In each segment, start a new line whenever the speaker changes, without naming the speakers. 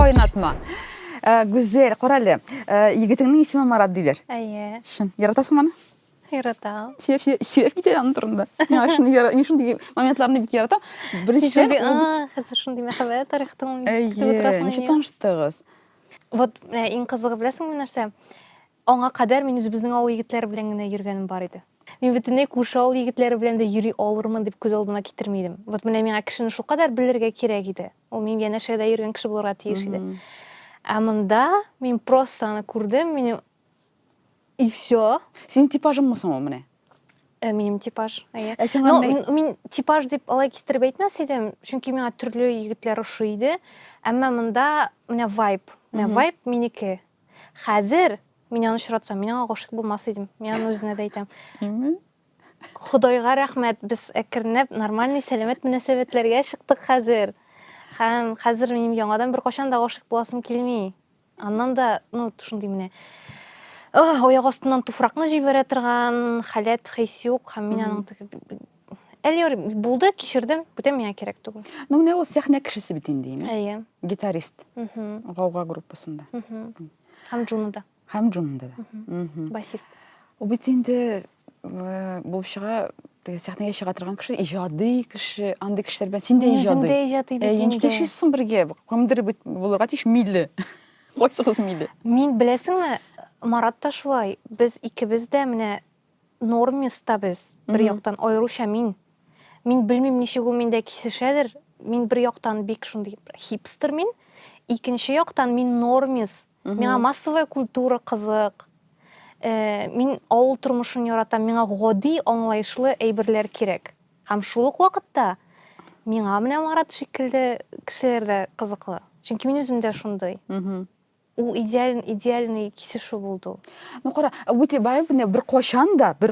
Oynatma. Güzel, qorali. Yigitingning ismi Marat deyler.
Әйе,
Шын, яратасың аны?
яратам.
Сүйреп кетеді аны тұрында. Мен шундый моментларны бик яратам. Біріншіден,
Хәзер шундый мәхәббәт тарихтан
неше таныштыгыз?
Вот иң кызыгы беләсеңме нәрсә? Аңа кадәр мин үзебезнең авыл егетләре белән генә йөргәнем бар иде. Мин бөтенләй күрше авыл егетләре белән дә йөри алырмын дип күз алдыма китермидем. Вот менә миңа кешене шулкадәр белергә кирәк иде. Ул мин янәшәдә йөргән кеше булырга тиеш иде. Ә монда мин просто аны күрдем, минем и всё.
Синең типажыңмы ул менә?
Минем типаж.
Мин
типаж дип алай кистереп әйтмәс идем, чөнки миңа төрле егетләр ошый иде. Әмма монда менә vibe минеке. Хәзер мин аны очратсам, мин аңа гашык булмас идем. Мин аны үзенә дә әйтәм. Худайга рәхмәт, без әкренләп нормальный сәламәт мөнәсәбәтләргә чыктык хәзер. Һәм хәзер минем яңадан бер кашан да гашык буласым килми. Аннан да, шундый менә аяк астыннан туфракны җибәрә торган халәт хис юк, һәм мин аның әле булды, кичердем, бүтән миңа кирәк түгел.
Менә ул сәхнә кешесе бит инде,
Әйе.
Гитарист. Гауга группасында.
Һәм Джунда.
Һәм Джунда да.
Басист.
Ул бит инде булып чыга, сәхнәгә чыга торган кеше, иҗади кеше, андый кешеләр белән син дә иҗади.
Үзем дә иҗади бит инде.
Ничек яшисең бергә? Кемдер бит булырга тиеш милли. Кайсыгыз милли?
Мин беләсеңме, Марат та шулай. Без икебез дә менә нормиста без. Бер яктан аеруча мин. Мин белмим ничек ул миндә кисешәдер. Мин бер яктан бик шундый хипстер мин. Икенче яктан мин нормис. Миңа массовая культура кызык. Мин авыл тормышын яратам. Миңа гади, аңлаешлы әйберләр кирәк. Һәм шул ук вакытта миңа менә Марат шикелле кешеләр дә кызыклы. Чөнки мин үзем дә шундый. Ул идеальный кисешү булды.
Кара, бу барыбер бер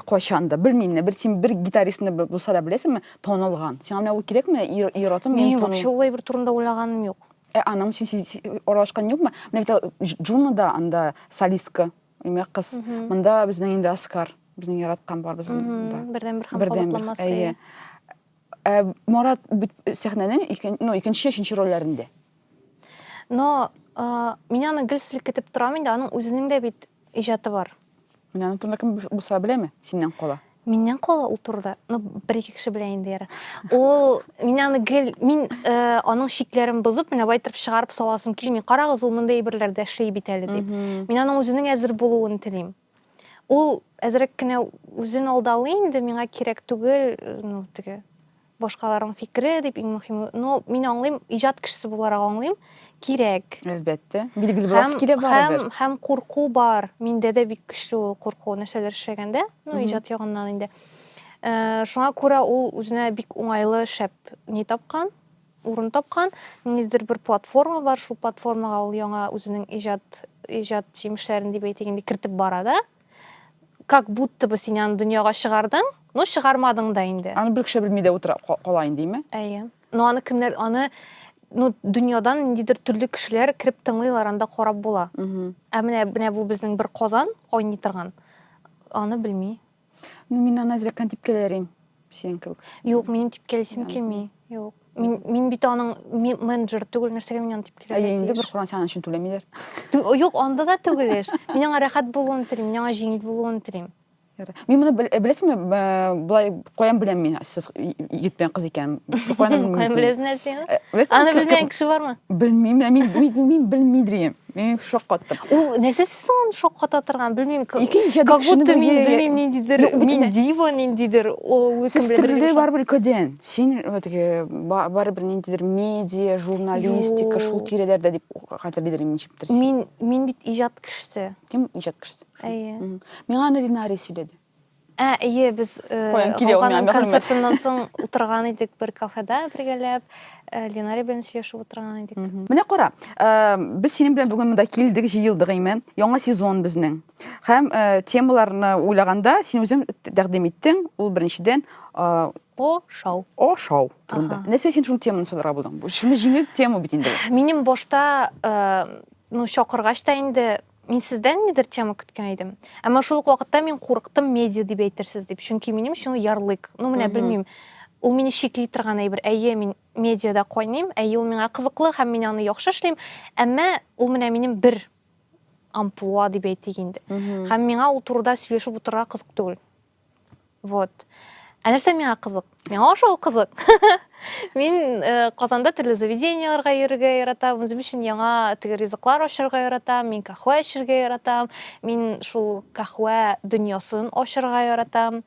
кашанда, белмим, бер гитаристны булса да беләсеңме, танылган. Сиңа менә ул кирәкме? Яратам
Мин вообще улай бер турында уйлаганым юк.
Аның син аралашкан юкмы? Менә бит Джунда анда солистка, имя кыз. Монда безнең инде Оскар, безнең яраткан бар без монда.
Бердән бер һәм кабатламасы.
Марат бит сәхнәнең икенче, өченче рольләрендә.
Но мин аны гел селкетеп торам инде, аның үзенең дә бит иҗаты бар.
Менә аны турында кем булса беләме? Синнән кала.
Миннән кала ул турыда. Бер-ике кеше белән инде яра. Ул мин аны гел аның шикләрен бозып, менә байтырып чыгарып саласым килми. Карагыз, ул мондай әйберләрдә эшли бит әле дип. Мин аның үзенең әзер булуын телим. Ул әзрәк кенә үзен алдалый инде, миңа кирәк түгел, теге башкаларның фикере дип иң мөһиме. Мин аңлыйм, иҗат кешесе буларак аңлыйм. Кирәк.
Әлбәттә. Билгеле буласы килә барыбер.
Һәм курку бар. Миндә дә бик көчле ул курку нәрсәләр эшләгәндә, иҗат ягыннан инде. Шуңа күрә ул үзенә бик уңайлы шәп тапкан, урын тапкан. Ниндидер бер платформа бар, шул платформага ул яңа үзенең иҗат җимешләрен дип әйтегәндә кертеп бара да. Как будто бы син аны дөньяга чыгардың, чыгармадың да инде.
Аны бер кеше белми дә утыра кала индеме?
Әйе. Аны кемнәр дөньядан ниндидер төрле кешеләр кирип тыңлыйлар, анда карап була. Ә менә бу безнең бер Казан кайный торган. Аны белми.
Мин аны әзрәк типкәләрим. Син кебек.
Юк, минем типкәлисем килми. Юк. Мин бит аның менеджер түгел, нәрсәгә мин аны типкәләргә.
Инде бер Коран саны өчен түләмиләр.
Юк, анда да түгел. Мин аңа рәхәт булуын телим, миңа җиңел булуын телим.
Мин моны беләсеңме, булай каян беләм мин, сез егет кыз икән.
Каян беләсең нәрсәне? Аны белмәгән кеше бармы?
Белмим, мин белмидем. Мин шок каттым.
Ул нәрсәсе соң шок ката торган, белмим. Как будто мин белмим ниндидер, мин дива ниндидер, ул үсем
белдерә. Барбер икәдән. Син барбер ниндидер медиа, журналистика, шул тирәләрдә дип хәтерлидер мин чиптер.
Мин бит иҗат кешесе.
Кем иҗат кешесе?
Әйе.
Миңа аны Линари сөйләде.
Әйе, без концертыннан соң утырган идек бер кафеда бергәләп, Линари белән сөйләшеп утырган идек.
Менә кара, без синең белән бүген монда килдек, җыелдык име? Яңа сезон безнең. Һәм темаларны уйлаганда син үзең тәкъдим иттең, ул беренчедән
шоу
турында. Нәрсә син шул теманы сайларга булдың? Бу шундый җиңел тема бит инде.
Минем башта чакыргач та инде мин сездән нидер тема көткән идем. Әмма шул ук вакытта мин курыктым медиа дип әйтерсез дип. Чөнки минем өчен ярлык. Менә белмим. ул мине шикли торган әйбер. Әйе, мин медиада койным, әйе, ул миңа кызыклы һәм мин аны яхшы эшлим, әмма ул менә минем бер амплуа дип әйтик инде. Һәм миңа ул турыда сөйләшеп утырырга кызык түгел. Вот. Ә нәрсә миңа кызык? Миңа ошол кызык. Мин Казанда төрле заведенияларга йөрергә яратам, үзем өчен яңа теге ризыклар ачарга яратам, мин кахва эчәргә яратам, мин шул кахва дөньясын ачарга яратам.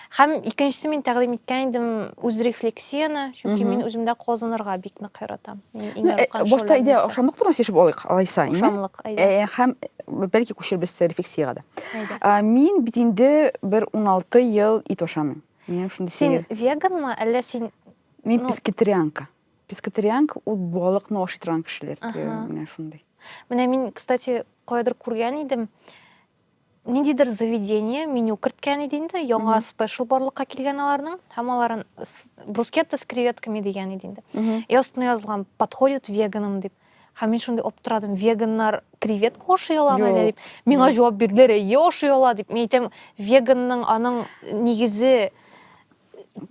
Һәм икенчесе мин тәкъдим иткән идем үз рефлексияны, чөнки мин үземдә казанырга бик нык яратам.
Башта идея ошамлык турында сөйләшеп алыйк, алайса,
Ошамлык, әйдә.
Һәм бәлки күчербез рефлексиягә да. Мин бит инде бер 16 ел ит ашамыйм. Минем шундый
Син веганмы, әллә син
Мин пескетарианка. Пескетарианка ул балыкны ашый торган кешеләр. Менә шундый.
Менә мин, кстати, кайдыр күргән идем. Ниндидер заведение меню керткән иде инде, яңа спешл барлыкка килгән аларның, һәм аларын брускетта с креветками дигән иде инде. И астына язылган подходит веганам дип. Һәм мин шундый аптырадым, веганнар креветка ашый аламы әллә дип. Миңа җавап бирделәр, әйе ашый ала дип. Мин әйтәм, веганның аның нигезе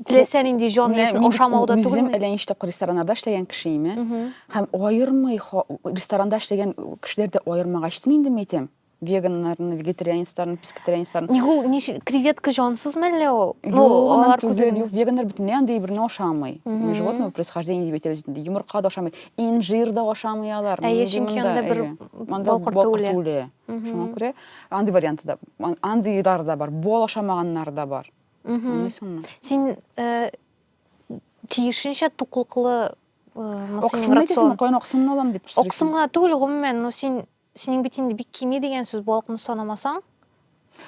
теләсә нинди җан ясен ашамауда түгел.
Үзем әллә ничә тапкыр рестораннарда эшләгән кеше име. Һәм аермый ресторанда эшләгән кешеләр дә аермагач инде мин әйтәм. Веганнарны, вегетарианецларны, пескетарианецларны.
Нигә креветка җансызмы әллә ул?
Алар түгел, веганнар бөтенләй андый берне ашамый. Животного происхождения дип әйтәбез инде. Йомырка да ашамый, инжир да ашамый алар.
Әйе, чөнки анда бер балкырт үле.
Шуңа күрә андый варианты да, андыйлар да бар, бал ашамаганнар да бар.
Син тиешенчә туклыклы
Оксымны дисем, кайын оксымны алам дип сорыйсың.
Оксымга түгел гомумән, но синең бит инде бик кими дигән сүз балыкны санамасаң.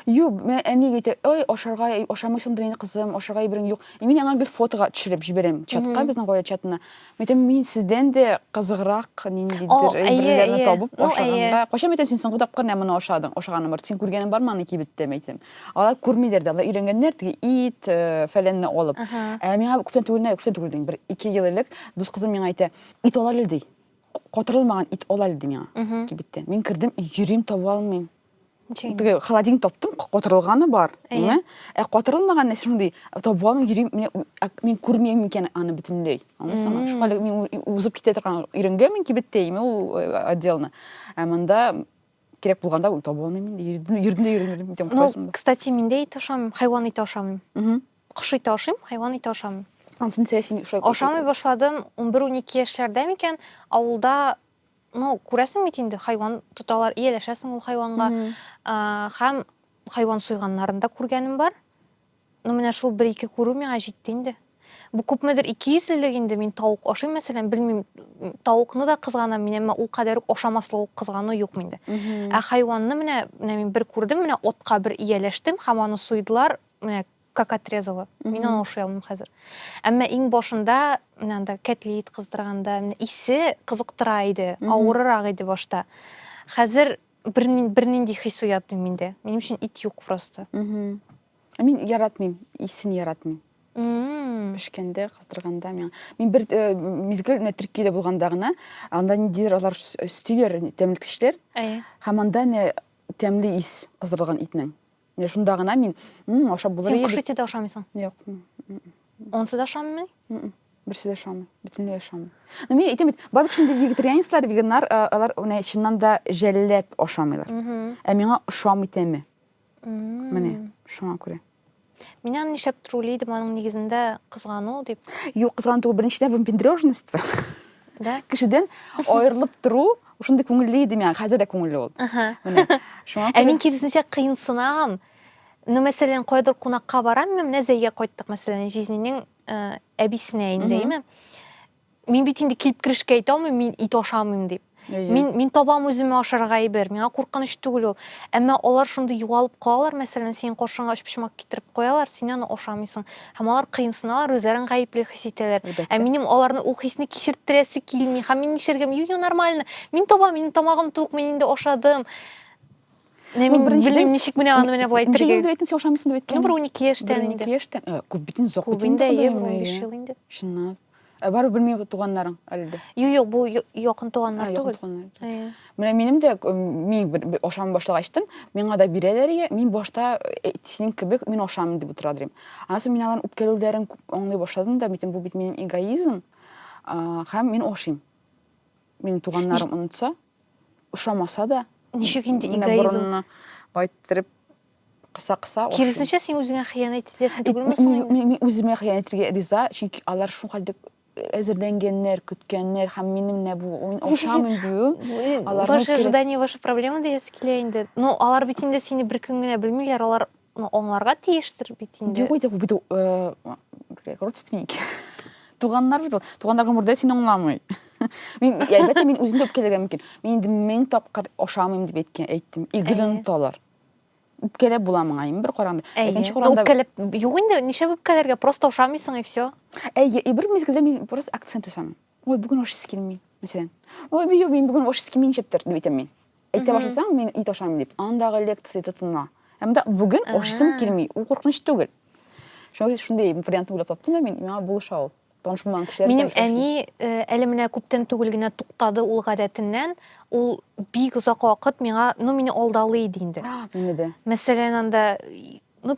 Юк, мен әниге әйтә, ой, ашарга, ашамыйсыңдыр инде кызым, ашарга ибрең юк. Мин аңа бер фотога төшереп җибәрәм чатка, безнең гаилә чатына. Мин сездән дә кызыграк ниндидер әйберләрне табып ашаганда. Кайчан әйтәм, син соңгы тапкыр менә ашадың, ашаганың бар. Син күргәнең бармы аны кибеттә әйтәм. Алар күрмиләр дә, алар өйрәнгәннәр теге ит фәләнне алып. Миңа күптән түгел, бер 2 ел элек дус кызым миңа әйтә, ит алалар ди. Катырылмаган ит алалар ди миңа кибеттә. Мин кирдем, йөрим таба алмыйм. Теге холодильник таптым, катырылганы бар, әйме? Катырылмаган нәрсә шундый, табам йөрим, мин күрмәйм икән аны бөтенләй. Аңлыйсыңмы? Шулай мин узып китә торган өйрәнгәнмен кибеттә, ул отделны. Монда кирәк булганда таба алмыйм инде. Йөрдем.
Ну, кстати, мин дә ит ашамыйм, хайван ите ашамыйм. Кош ите ашыйм, хайван ите ашамыйм.
Ансын сәяси шулай.
Ашамый башладым 11-12 яшьләрдә микән, авылда күрәсең бит инде хайван тоталар, ияләшәсең ул хайванга. Һәм хайван суйганнарын да күргәнем бар. Ну, менә шул 1-2 күрү миңа җитте инде. Бу күпмедер 200 еллык инде мин тавык ашыйм, мәсәлән, белмим, тавыкны да кызганам мин, әмма ул кадәр ашамаслык кызгану юк миндә. Хайванны менә мин бер күрдем, менә отка бер ияләштем, һәм аны суйдылар, менә как отрезала. Мин аны ашый алмыйм хәзер. Әмма иң башында, менә анда кәтлит кыздырганда, менә исе кызыктыра иде, авырырак иде башта. Хәзер бернинди хис уятмый миндә. Минем өчен ит юк просто.
Мин яратмыйм, исен яратмыйм. Пешкәндә, кыздырганда мин бер мизгел Төркиядә булганда гына, анда ниндидер алар стилер, тәмлекечләр. Һәм анда тәмле ис кыздырылган итнең. Менә шунда гына мин ашап булыр
иде. Син кош ите дә ашамыйсың?
Юк.
Онсы да ашамыймы?
Берсе дә ашамый, бөтенләй ашамый. Но мин әйтәм бит, бар шундый вегетарианецлар, веганнар, алар чыннан да жәлләп ашамыйлар. Ә миңа ошамый тәме. Менә шуңа күрә.
Мин аны нишләп троллейдем, аның нигезендә кызгану дип.
Юк, кызгану түгел, беренчедән выпендрежность.
Да?
Кешедән аерылып тору, шундый күңелле иде миңа, хәзер дә күңелле ул. Менә шуңа күрә.
Мин киресенчә кыенсынам. Ну, мәсәлән, кайдыр кунакка барам, менә Зәйгә кайттык, мәсәлән, Жизненең әбисенә инде, мин бит инде килеп керешкә әйтә алмыйм, мин ит ашамыйм дип. Мин табам үземә ашарга әйбер, миңа куркыныч түгел ул. Әмма алар шундый югалып калалар, мәсәлән, синең каршыңа өчпочмак китереп куялар, син аны ашамыйсың. Һәм алар кыенсыналар, үзләрен гаепле хис итәләр. Минем аларны ул хисне кичертерәсе килми. Һәм мин нишергәм, юк, нормально. Мин табам, минем тамагым тук, мин инде ашадым. Мин белмим, ничек менә аны менә булай итәргә.
Ничек әйтәсең, ашамыйсың дип әйткән.
12 яшьтән инде.
12 яшьтән. Күп бит озак
инде, 15 ел инде.
Чыннан. Бар білмей туғаннарың әлде.
Юк, бу якын туганнар
Якын
түгел.
туғаннар. Менә минем дә мин ошам башлагачтан, миңа да бирәләр, мин башта синең кебек мин ошам дип утыра дим. Анысы мин аларның үпкәләүләрен аңлый башладым да, бу бит минем эгоизм, һәм мин ошыйм. Минем туганнарым онытса, ошамаса да,
Ничек инде эгоизм?
Байттырып кыса-кыса.
Киресенчә, син үзеңә хыянат итәсең түгелме соң?
Мин үземә хыянат итәргә риза, чөнки алар шундый әзерләнгәннәр, көткәннәр һәм минем мин ошамын дию.
Ваше ожидание, ваша проблема диясе килә инде. Ну, алар бит инде сине бер көн генә белмиләр, алар аңларга тиештер бит инде.
Юк, бит родственники. Туганнар бит, туганнарга мурда сине аңламый. Әлбәттә, мин үзем дә үпкәләргә мөмкин. Мин инде 1000 тапкыр ошамыйм дип әйттем. Игелен талар. Үпкәләп була моңа, бер караңда.
Икенче караңда үпкәләп, юк инде, ничә үпкәләргә, просто ошамыйсың и всё.
Бер мизгелдә мин просто акцент ясамын. Ой, бүген ошысы килми, мәсәлән. Ой, мин бүген ошысы килми дип әйтәм мин. Әйтә башласаң, мин ит ошамыйм дип. Андагы лекция тотына. Әмма бүген ошысым килми, ул куркыныч түгел. Шундай вариант уйлап таптым да мин, миңа булыша ул. Танышмаган кешеләр.
Минем әни әле менә күптән түгел генә туктады ул гадәтеннән. Ул бик озак вакыт мине алдалый иде инде.
Мине дә.
Мәсәлән, анда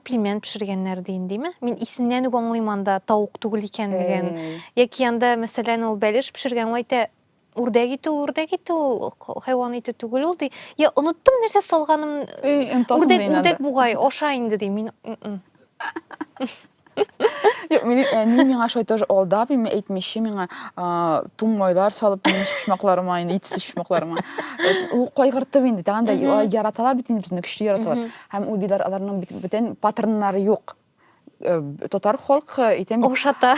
пельмен пешергәннәр димме? Мин исеннән үк аңлыйм анда тавык түгел икәнлеген. Яки анда, мәсәлән, ул бәлеш пешергән, ул әйтә, үрдәк ите ул, хайван ите түгел ул ди. Я оныттым нәрсә салганым. Үрдәк бугай, аша инде ди. Мин
Yok, mиңа шулай тоже алдап, мин әйтмичә миңа тун майлар салып, минем пишмакларыма, итсез пишмакларыма. Ул кайгыртып инде, тагында яраталар бит инде безне көчле яраталар. Һәм ул диләр аларның бөтен паттерннары юк. Татар халкы әйтәм бит.
Ошата.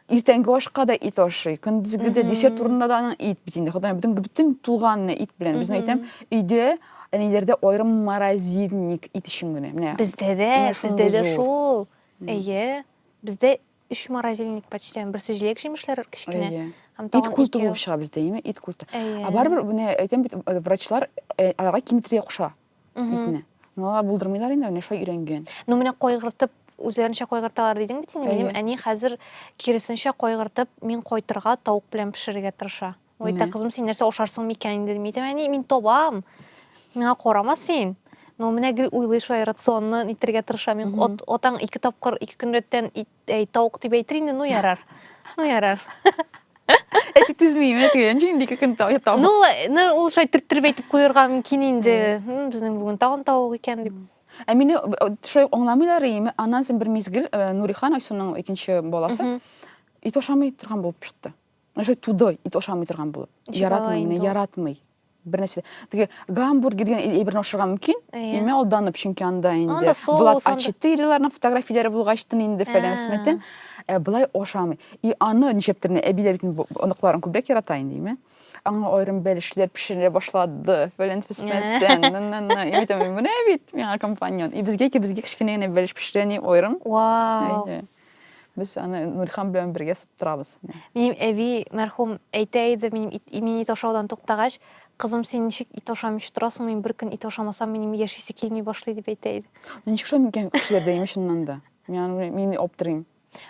Иртәнге ашка да ит ашый, көндезге дә десерт урынында да ит бит инде. Ходай бөтен тулганны ит белән. Безне әйтәм, өйдә әниләрдә аерым морозильник ит өчен генә. Менә.
Бездә дә шул. Әйе, бездә 3 морозильник почти, берсе җиләк җимешләр кичкенә.
Ит культы булып чыга бездә, ит культы. Барыбер менә әйтәм бит, врачлар аларга кимитрия куша итне. Алар булдырмыйлар инде, менә шулай өйрәнгән.
Ну, менә кайгыртып, үзләренчә кайгырталар дидең бит инде. Минем әни хәзер киресенчә кайгыртып, мин кайтырга тавык белән пешерергә тырыша. Ул әйтә, кызым, син нәрсә ашарсың микән инде? Мин әйтәм, әни, мин табам. Миңа карама син. Ну, менә гел уйлый шулай рационны итәргә тырыша. Мин атаң 2 тапкыр 2 көн рәттән тавык дип әйтер инде, ну ярар.
Әти түзмейм, әтегәнче инде 2 көн тавык.
Ну, ул шулай төрттереп әйтеп куярга мөмкин инде. Безнең бүген тагын тавык икән дип.
Мине шулай аңламыйлар име, аннан соң бер мизгел Нурихан Айсуның икенче баласы ит ашамый торган булып чыкты. Шулай туды, ит ашамый торган булып. Яратмый. Бер нәрсә. Теге гамбургердән әйберне ашарга мөмкин. Эме алданып, чөнки анда инде Булат А4-ләрнең фотографияләре булгачтын инде фәлән смәтен. Булай ашамый. И аны ничептер әбиләр бит оныкларын күбрәк ярата инде, име. Аңа аерым бәлешләр пешерә башлады. Фәлән смәттән. Әйтәм, менә бит миңа компаньон. И безгә кичкенә генә бәлеш пешерәне аерым.
Вау.
Без аны Нурхан белән бергә сыптырабыз.
Минем әби мәрхүм әйтә иде, минем ит ашаудан туктагач, кызым, син ничек ит ашамыйча торасың? Мин бер көн ит ашамасам, минем яшисе килми башлый дип әйтә иде.
Ничек шулай микән кешеләрдә имешеннән дә? Мин оптырыйм.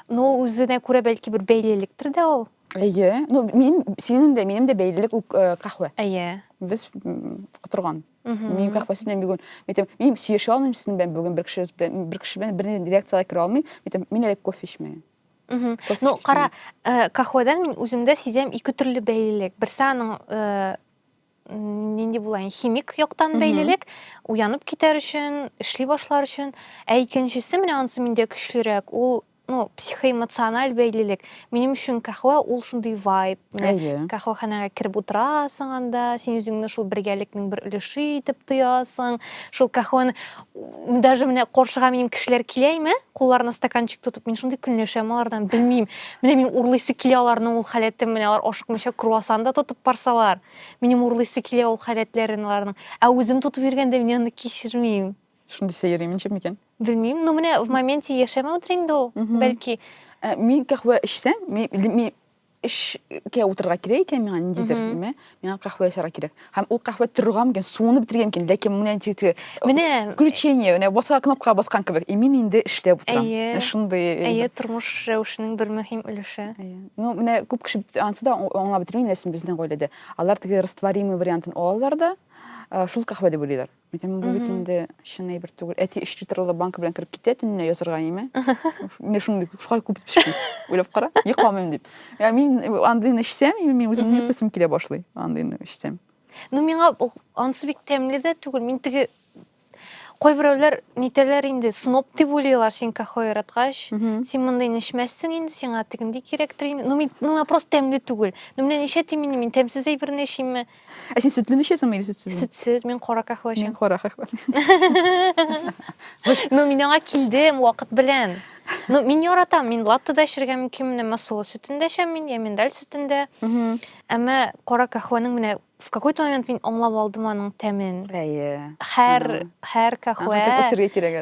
Ну, үзенә күрә бәлки бер бәйлелектер дә ул.
Әйе. Ну, минем дә бәйлелек ул кахва.
Әйе.
Без кытырган. Мин кахвасы белән бүген, мин сөешә алмыйм сезнең белән бүген бер кеше белән бер реакциягә керә алмыйм. Мин әле кофе эчмәгән.
Ну, кара, кахвадан мин үземдә сизәм 2 төрле бәйлелек. Берсе аның нинди була, химик яктан бәйлелек, уянып китәр өчен, эшли башлар өчен. Икенчесе менә анысы миндә көчлерәк. Ул психоэмоциональ бәйлелек. Минем өчен кахва ул шундый вайб. Менә кахваханәгә кереп утырасың анда, син үзеңне шул бергәлекнең бер өлеше итеп тоясың. Шул кахваны даже менә каршыга минем кешеләр киләме? Кулларына стаканчик тотып, мин шундый көнләшәм алардан, белмим. Менә мин урлыйсы килә аларның ул халәтен, менә алар ашыкмыйча круассан да тотып барсалар. Минем урлыйсы килә ул халәтләрен аларның. Ә үзем тотып йөргәндә мин аны кичермим.
Шундый сәйрим ничек микән?
Белмим, но менә в моменте яшәмәүдер инде ул. Бәлки
мин кахва эчсәм, мин ішке отырға керек екен маған ниндейдір неме маған қахва жасарға керек һәм ол қахва тұрған екен суынып бітірген екен ләкин міне включение басқа кнопкаға басқан кебек и мен енді ішлеп отырамын шындай
тұрмыш рәвешінің бір мөһим өлеше
ну міне көп кіші ансы да оңлап бітірмеймін нәрсені біздің ойлады алар теге растворимый вариантын алалар да шул қахва деп ойлайлар мен бұл бит енді шын әйбер түгел әти 3 литрлы банка белән кіріп кетеді түніне язырға еме мен шуны шулай күп пішкен ойлап қара йоқламаймын деп мен андыйны ішсем мен өзімнің йоқласым келе башлый андыйны ішсем
ну миңа анысы бик тәмле дә түгел мен теге қой біреулер нетелер инде сноп деп ойлайлар сен кахва яраткач сен мындайны эчмәссең инде сиңа тегендей керектер инде ну мен просто тәмле түгел ну менә ничә тимени мен тәмсез әйберне эчимме
сен сөтле эчәсеңме или сөтсез
сөтсез мен кара кахва эчәм
мен кара кахва
ну мен аңа килдем вакыт белән ну мен яратам мен латте да эчәргә мөмкин менә масыл сөтендә эчәм мен я миндаль сөтендә әмма кара кахваның менә в какой-то момент мен аңлап алдым аның тәмен. Һәр кахва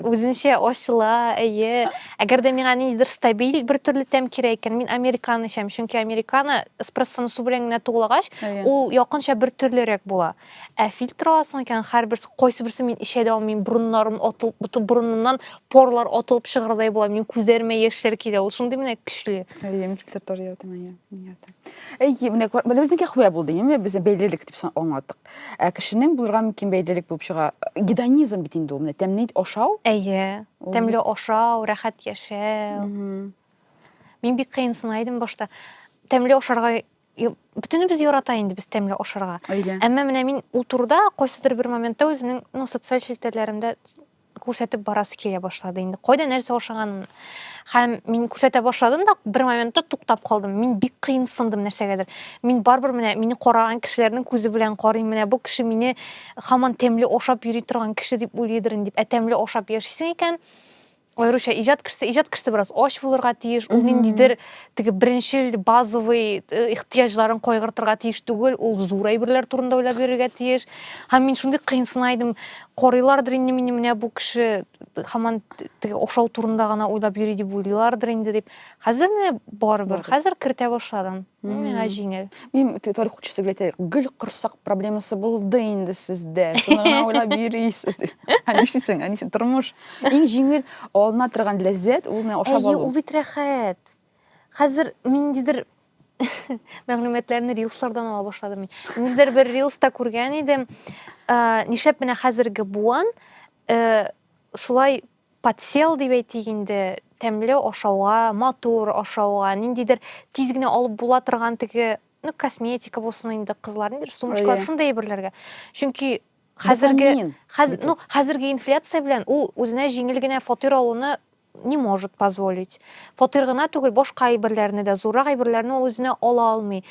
үзенчә ачыла, Әгәр дә миңа ниндидер стабиль бер төрле тәм кирәк икән, мин американо эчәм, чөнки американо эспрессоны су белән генә туглагач, ул якынча бер төрлерәк була. Ә фильтр аласың икән, һәрберсе кайсы берсе мин эчә дә алмыйм, бурыннарым атылып, бөтен бурынымнан порлар атылып чыгырдай була, мин күзләремә яшьләр килә, ул шундый менә көчле.
Мин фикер тоже яратам, менә безнеке хуя булды, без бәйлелек дип аңлаттык. Кешенең булырга мөмкин бәйлелек булып чыга. Гедонизм бит инде ул, менә тәмле ашау.
Тәмле ашау, рәхәт яшәү. Мин бик кыйынсынайдым башта. Тәмле ашарга бөтенебез ярата инде без тәмле ашарга. Әмма менә мин ул турыда кайсыдыр бер моментта үземнең социаль челтәрләремдә күрсәтеп барасы килә башлады инде. Кайда нәрсә ашаганын һәм мин күрсәтә башладым да бер моментта туктап калдым. Мин бик кыйынсындым нәрсәгәдер. Мин барбыр менә мине караган кешеләрнең күзе белән карыйм, менә бу кеше мине һаман тәмле ашап йөри торган кеше дип уйлыйдыр инде. Тәмле ашап яшисең икән, аеруча иҗат кешесе бераз ач булырга тиеш, ул ниндидер теге беренчел базовый ихтыяҗларын кайгыртырга тиеш түгел, ул зур әйберләр турында уйлап йөрергә тиеш. Һәм мин шундый кыйынсынайдым, карыйлардыр инде мине менә бу кеше һаман теге ашау турында гына уйлап йөри дип уйлыйлардыр инде дип. Хәзер менә барыбер, хәзер кертә башладым. Миңа җиңел.
Мин тарих учитель әйтә, гөл корсак проблемасы булды инде сездә. Шуны гына уйлап йөрисез. Һәнишсең, әнишен тормыш. Иң җиңел алына торган ләззәт ул менә ашап алу.
Ул бит рәхәт. Хәзер миндидер мәгълүматларны рилслардан ала башладым мин. Миндидер бер рилста күргән идем. Нишләп менә хәзерге буан шулай подсел дип әйтик инде, тәмле ашауга, матур ашауга, ниндидер тиз генә алып була торган теге, косметика булсын инде кызларның сумочкалар шундай әйберләргә. Чөнки хәзерге инфляция белән ул үзенә җиңел генә фатир алуны не может позволить. Фатир гына түгел, башка әйберләрне дә, зурак әйберләрне ул үзенә ала алмый.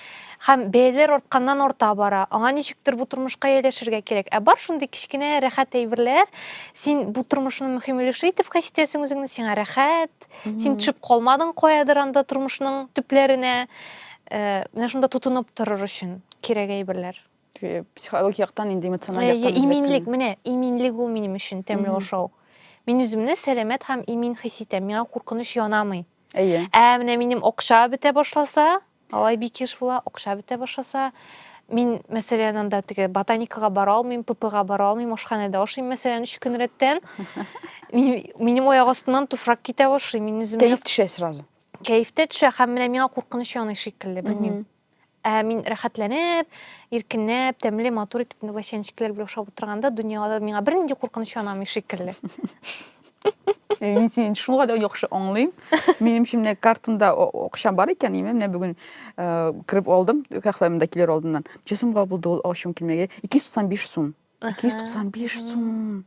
Һәм бәяләр артканнан арта бара. Аңа ничектер бу тормышка яшәргә кирәк. Ә бар шундый кичкенә рәхәт әйберләр, син бу тормышны мөһим өлеше итеп хис итәсең үзеңне, сиңа рәхәт, син төшеп калмадың каядыр анда тормышның төпләренә. Менә шунда тутынып торыр өчен кирәк әйберләр.
Психологик яктан инде эмоциональ яктан.
Иминлек ул минем өчен тәмле ашау. Мин үземне сәламәт һәм имин хис итәм. Миңа куркыныч янамый. Менә минем акча бетә башласа, алай бик еш була, акча бетә башласа, мин мәсәлән анда теге ботаникага бара алмыйм, ППга бара алмыйм, ашханәдә ашыйм мәсәлән 3 көн рәттән. Минем аяк астыннан туфрак китә башлый. Мин үземне
кәеф төшә сразу.
Кәефтә төшә һәм менә миңа куркыныч яный шикелле, белмим. Мин рәхәтләнеп, иркенләп, тәмле, матур итеп вәчәнчекләр белән ашап утырганда дөньяда миңа бернинди куркыныч янамый шикелле.
Мин син шуңа да яхшы аңлыйм. Минем шимне картында акчам бар икән, менә бүген кирип алдым, кафемдә килер алдыннан. Чесымга булды ул ашым килмәгә. 295 сум. 295 сум.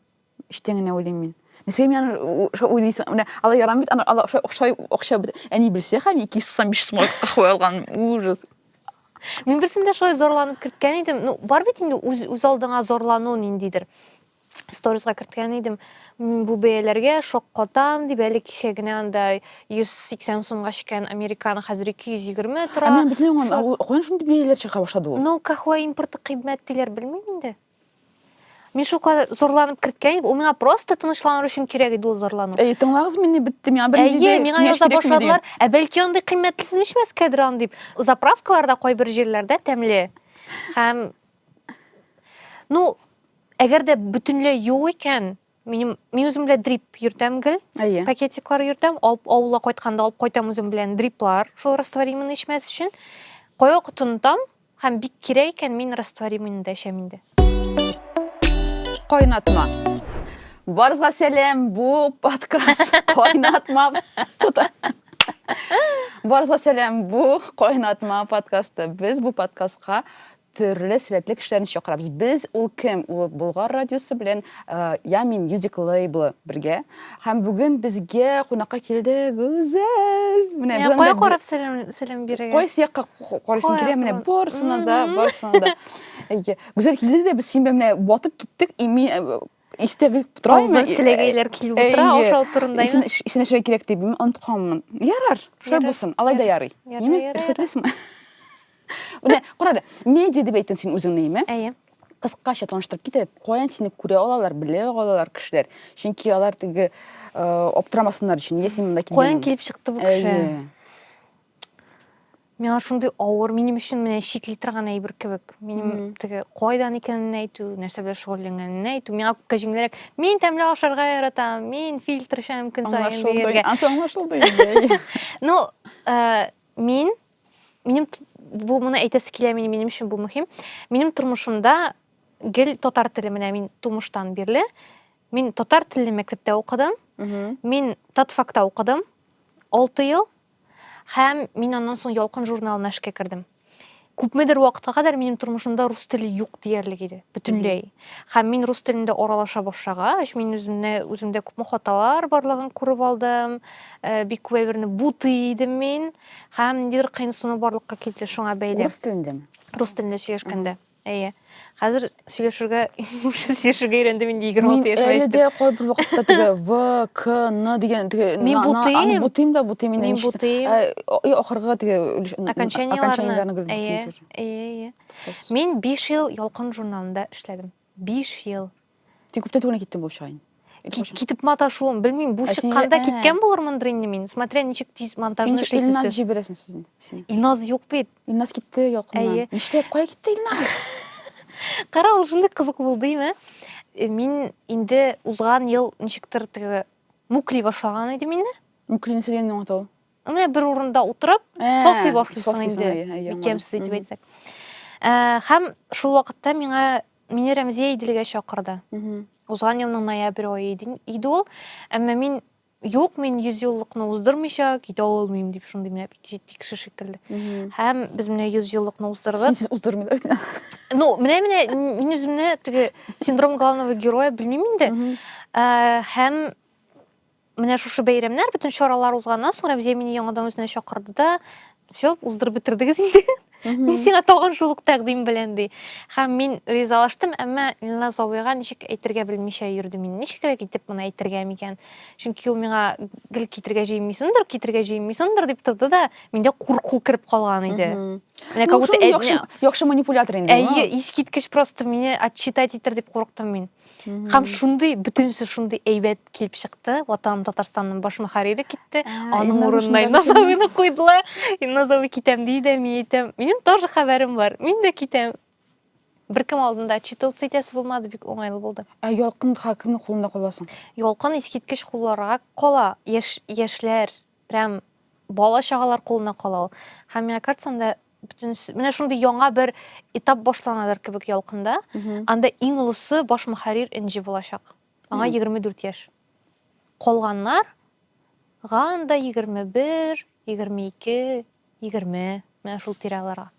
Иштән генә уйлыйм мин. Мәсәлән, мин уйлыйсың, менә алар ярамый, алар акча әни белсә, һәм 295 сум кахва алган. Ужас.
Мин берсендә шулай зорланып керткән идем. Бар бит инде үз алдыңа зорлану ниндидер. Сторизга керткән идем. Бу бәяләргә шок катам дип әле кичә генә анда 180 сумга чыккан американы хәзер 220 тора.
Мен белмим, каян шундый бәяләр чыга башлады ул?
Кахва импорты кыйммәт диләр, белмим инде. Мен шуға зорланып кірген, ол меңа просто тынычланыр үшін керек еді ол зорлану.
Тыңлағыз, мен бітті, мен бір
меңа яза башладылар, бәлки ондай қиммәтлісін ішмәс кәдір деп. Заправкаларда қой бір жерлерде тәмле. Һәм әгәр дә бүтүнләй юк икән, мен үзем белән дрип йөртәм гел, пакетиклар йөртәм, авылга кайтканда алып кайтам үзем белән дриплар, шул растворимыйны эчмәс өчен. Кая кутынтам, һәм бик кирәк икән мин растворимыйны да эчәм инде.
Кайнатма. Барызга сәлем, бу подкаст Кайнатма. Барызга сәлем, бу Кайнатма подкасты. Без бу подкастка төрле сәләтле кешеләрне чакырабыз. Без ул кем? Ул Болгар радиосы белән Ямин Music Label бергә. Һәм бүген безгә кунакка килде Гүзәл.
Менә без кая карап сәлем бирергә.
Кайсы якка карыйсың килә, менә барсына да. Гүзәл килде дә без син белән батып киттек. Истәгел
тураймы? Силәгәйләр килеп утыра, ашау турындаймы?
Исенә шәй кирәк дип онытканмын. Ярар, шулай булсын. Алай да ярый. Ниме? Рәхәтлесме? Менә карады, медиа дип әйттең син үзең ниме? Кыскача таныштырып китә. Каян сине күрә алалар, белә алалар кешеләр. Чөнки алар теге оптырамасыннар өчен. Нигә син монда килдең?
Каян килеп чыкты бу кеше? Мен шундый авыр, минем өчен менә шикли торган әйбер кебек. Минем теге кайдан икәнен әйтү, нәрсә белән шөгыльләнгәнен әйтү. Миңа күпкә җиңелрәк. Мин тәмле ашарга яратам, мин фильтр эчәм көн саен бергә.
Аңлашылды.
Минем бу моны әйтәсе килә минем өчен бу мөһим. Минем тормышымда гел татар теле менә мин тумыштан бирле. Мин татар теле мәктәптә укыдым. Мин татфакта укыдым 6 ел. Һәм мин аннан соң Ялкын журналына эшкә кердем. Күпмедер вакытка кадәр минем тормышымда рус теле юк диярлек иде, бүтүнләй. Һәм мин рус телендә аралаша башлагач, мин үземдә күпме хаталар барлыгын күреп алдым. Бик күп әйберне бутый идем мин. Һәм ниндидер кыйнсыну барлыкка килде шуңа бәйле.
Рус телендәме?
Рус телендә сөйләшкәндә. Хәзер сөйләшергә өйрәндем инде 26 яшьмә
җиттем. Әле дә кай бер вакытта теге В, К, Н дигән теге
Мин бутыйм.
Ахырга теге
окончанияларны. Мин 5 ел Ялкын журналында эшләдем. 5 ел.
Тик күптән түгел киттем булып чыгайын.
Китеп маташуым, белмим, бу чыкканда киткән булырмындыр инде мин. Смотря ничек тиз монтажны эшлисез.
Илназ җибәрәсең син.
Илназ юк бит.
Илназ китте Ялкыннан. Нишләп кая китте Илназ?
Кара, ул шундый кызык булдымы? Мин инде узган ел ничектер теге мукли башлаган идем инде.
Муклини сәлемне аңлату.
Менә бер урында утырып, сосый башлыйсың инде. Икемсез дип әйтсәк. Һәм шул вакытта мине Рәмзия Иделгә чакырды. Узган елның ноябрь ае иде ул. Әмма мин 100 еллыкны уздырмыйча китә алмыйм дип шундый менә бик җитди кеше шикелле. Һәм без менә 100 еллыкны уздырдык.
Сез уздырмыйлар.
Менә мин үземне теге синдром главного героя белмим инде. Һәм менә шушы бәйрәмнәр, бүтән чаралар узганнан соң Рәмзия мине яңадан үзенә чакырды да, "Всё, уздырып бетердегез инде. Мин сиңа тагын шул ук тәкъдим белән" ди. Һәм мин ризалаштым, әмма Илназ абыйга ничек әйтергә белмичә йөрдем мин. Ничекрак итеп моны әйтергә микән? Чөнки ул миңа гел китергә җыймыйсыңдыр дип торды да, миндә курку кирип калган иде. Менә как будто
яхшы манипулятор инде.
Искиткеч просто мине отчитать итер дип курыктым мин. Һәм шундый бүтүнсез шундый әйбәт килеп чыкты. Ватаным Татарстанның баш мөхәррире китте. Аның урынына Илназ абыйны куйдылар. Илназ абый китәм диде, мин әйтәм, минем тоже хәбәрем бар. Мин дә китәм. Беркем алдында отчитываться итәсе булмады, бик уңайлы булды.
Ялкын хакимның кулында каласың.
Ялкын искиткеч кулларга кала. Яшьләр, прям бала чагалар кулына кала. Һәм миңа картсанда менә шундый яңа бер этап башланадыр кебек Ялкында. Анда иң улысы баш мөхәррир Энҗи булачак. Аңа 24 яшь. Калганнар анда 21, 22, 20 менә шул тирәләргә.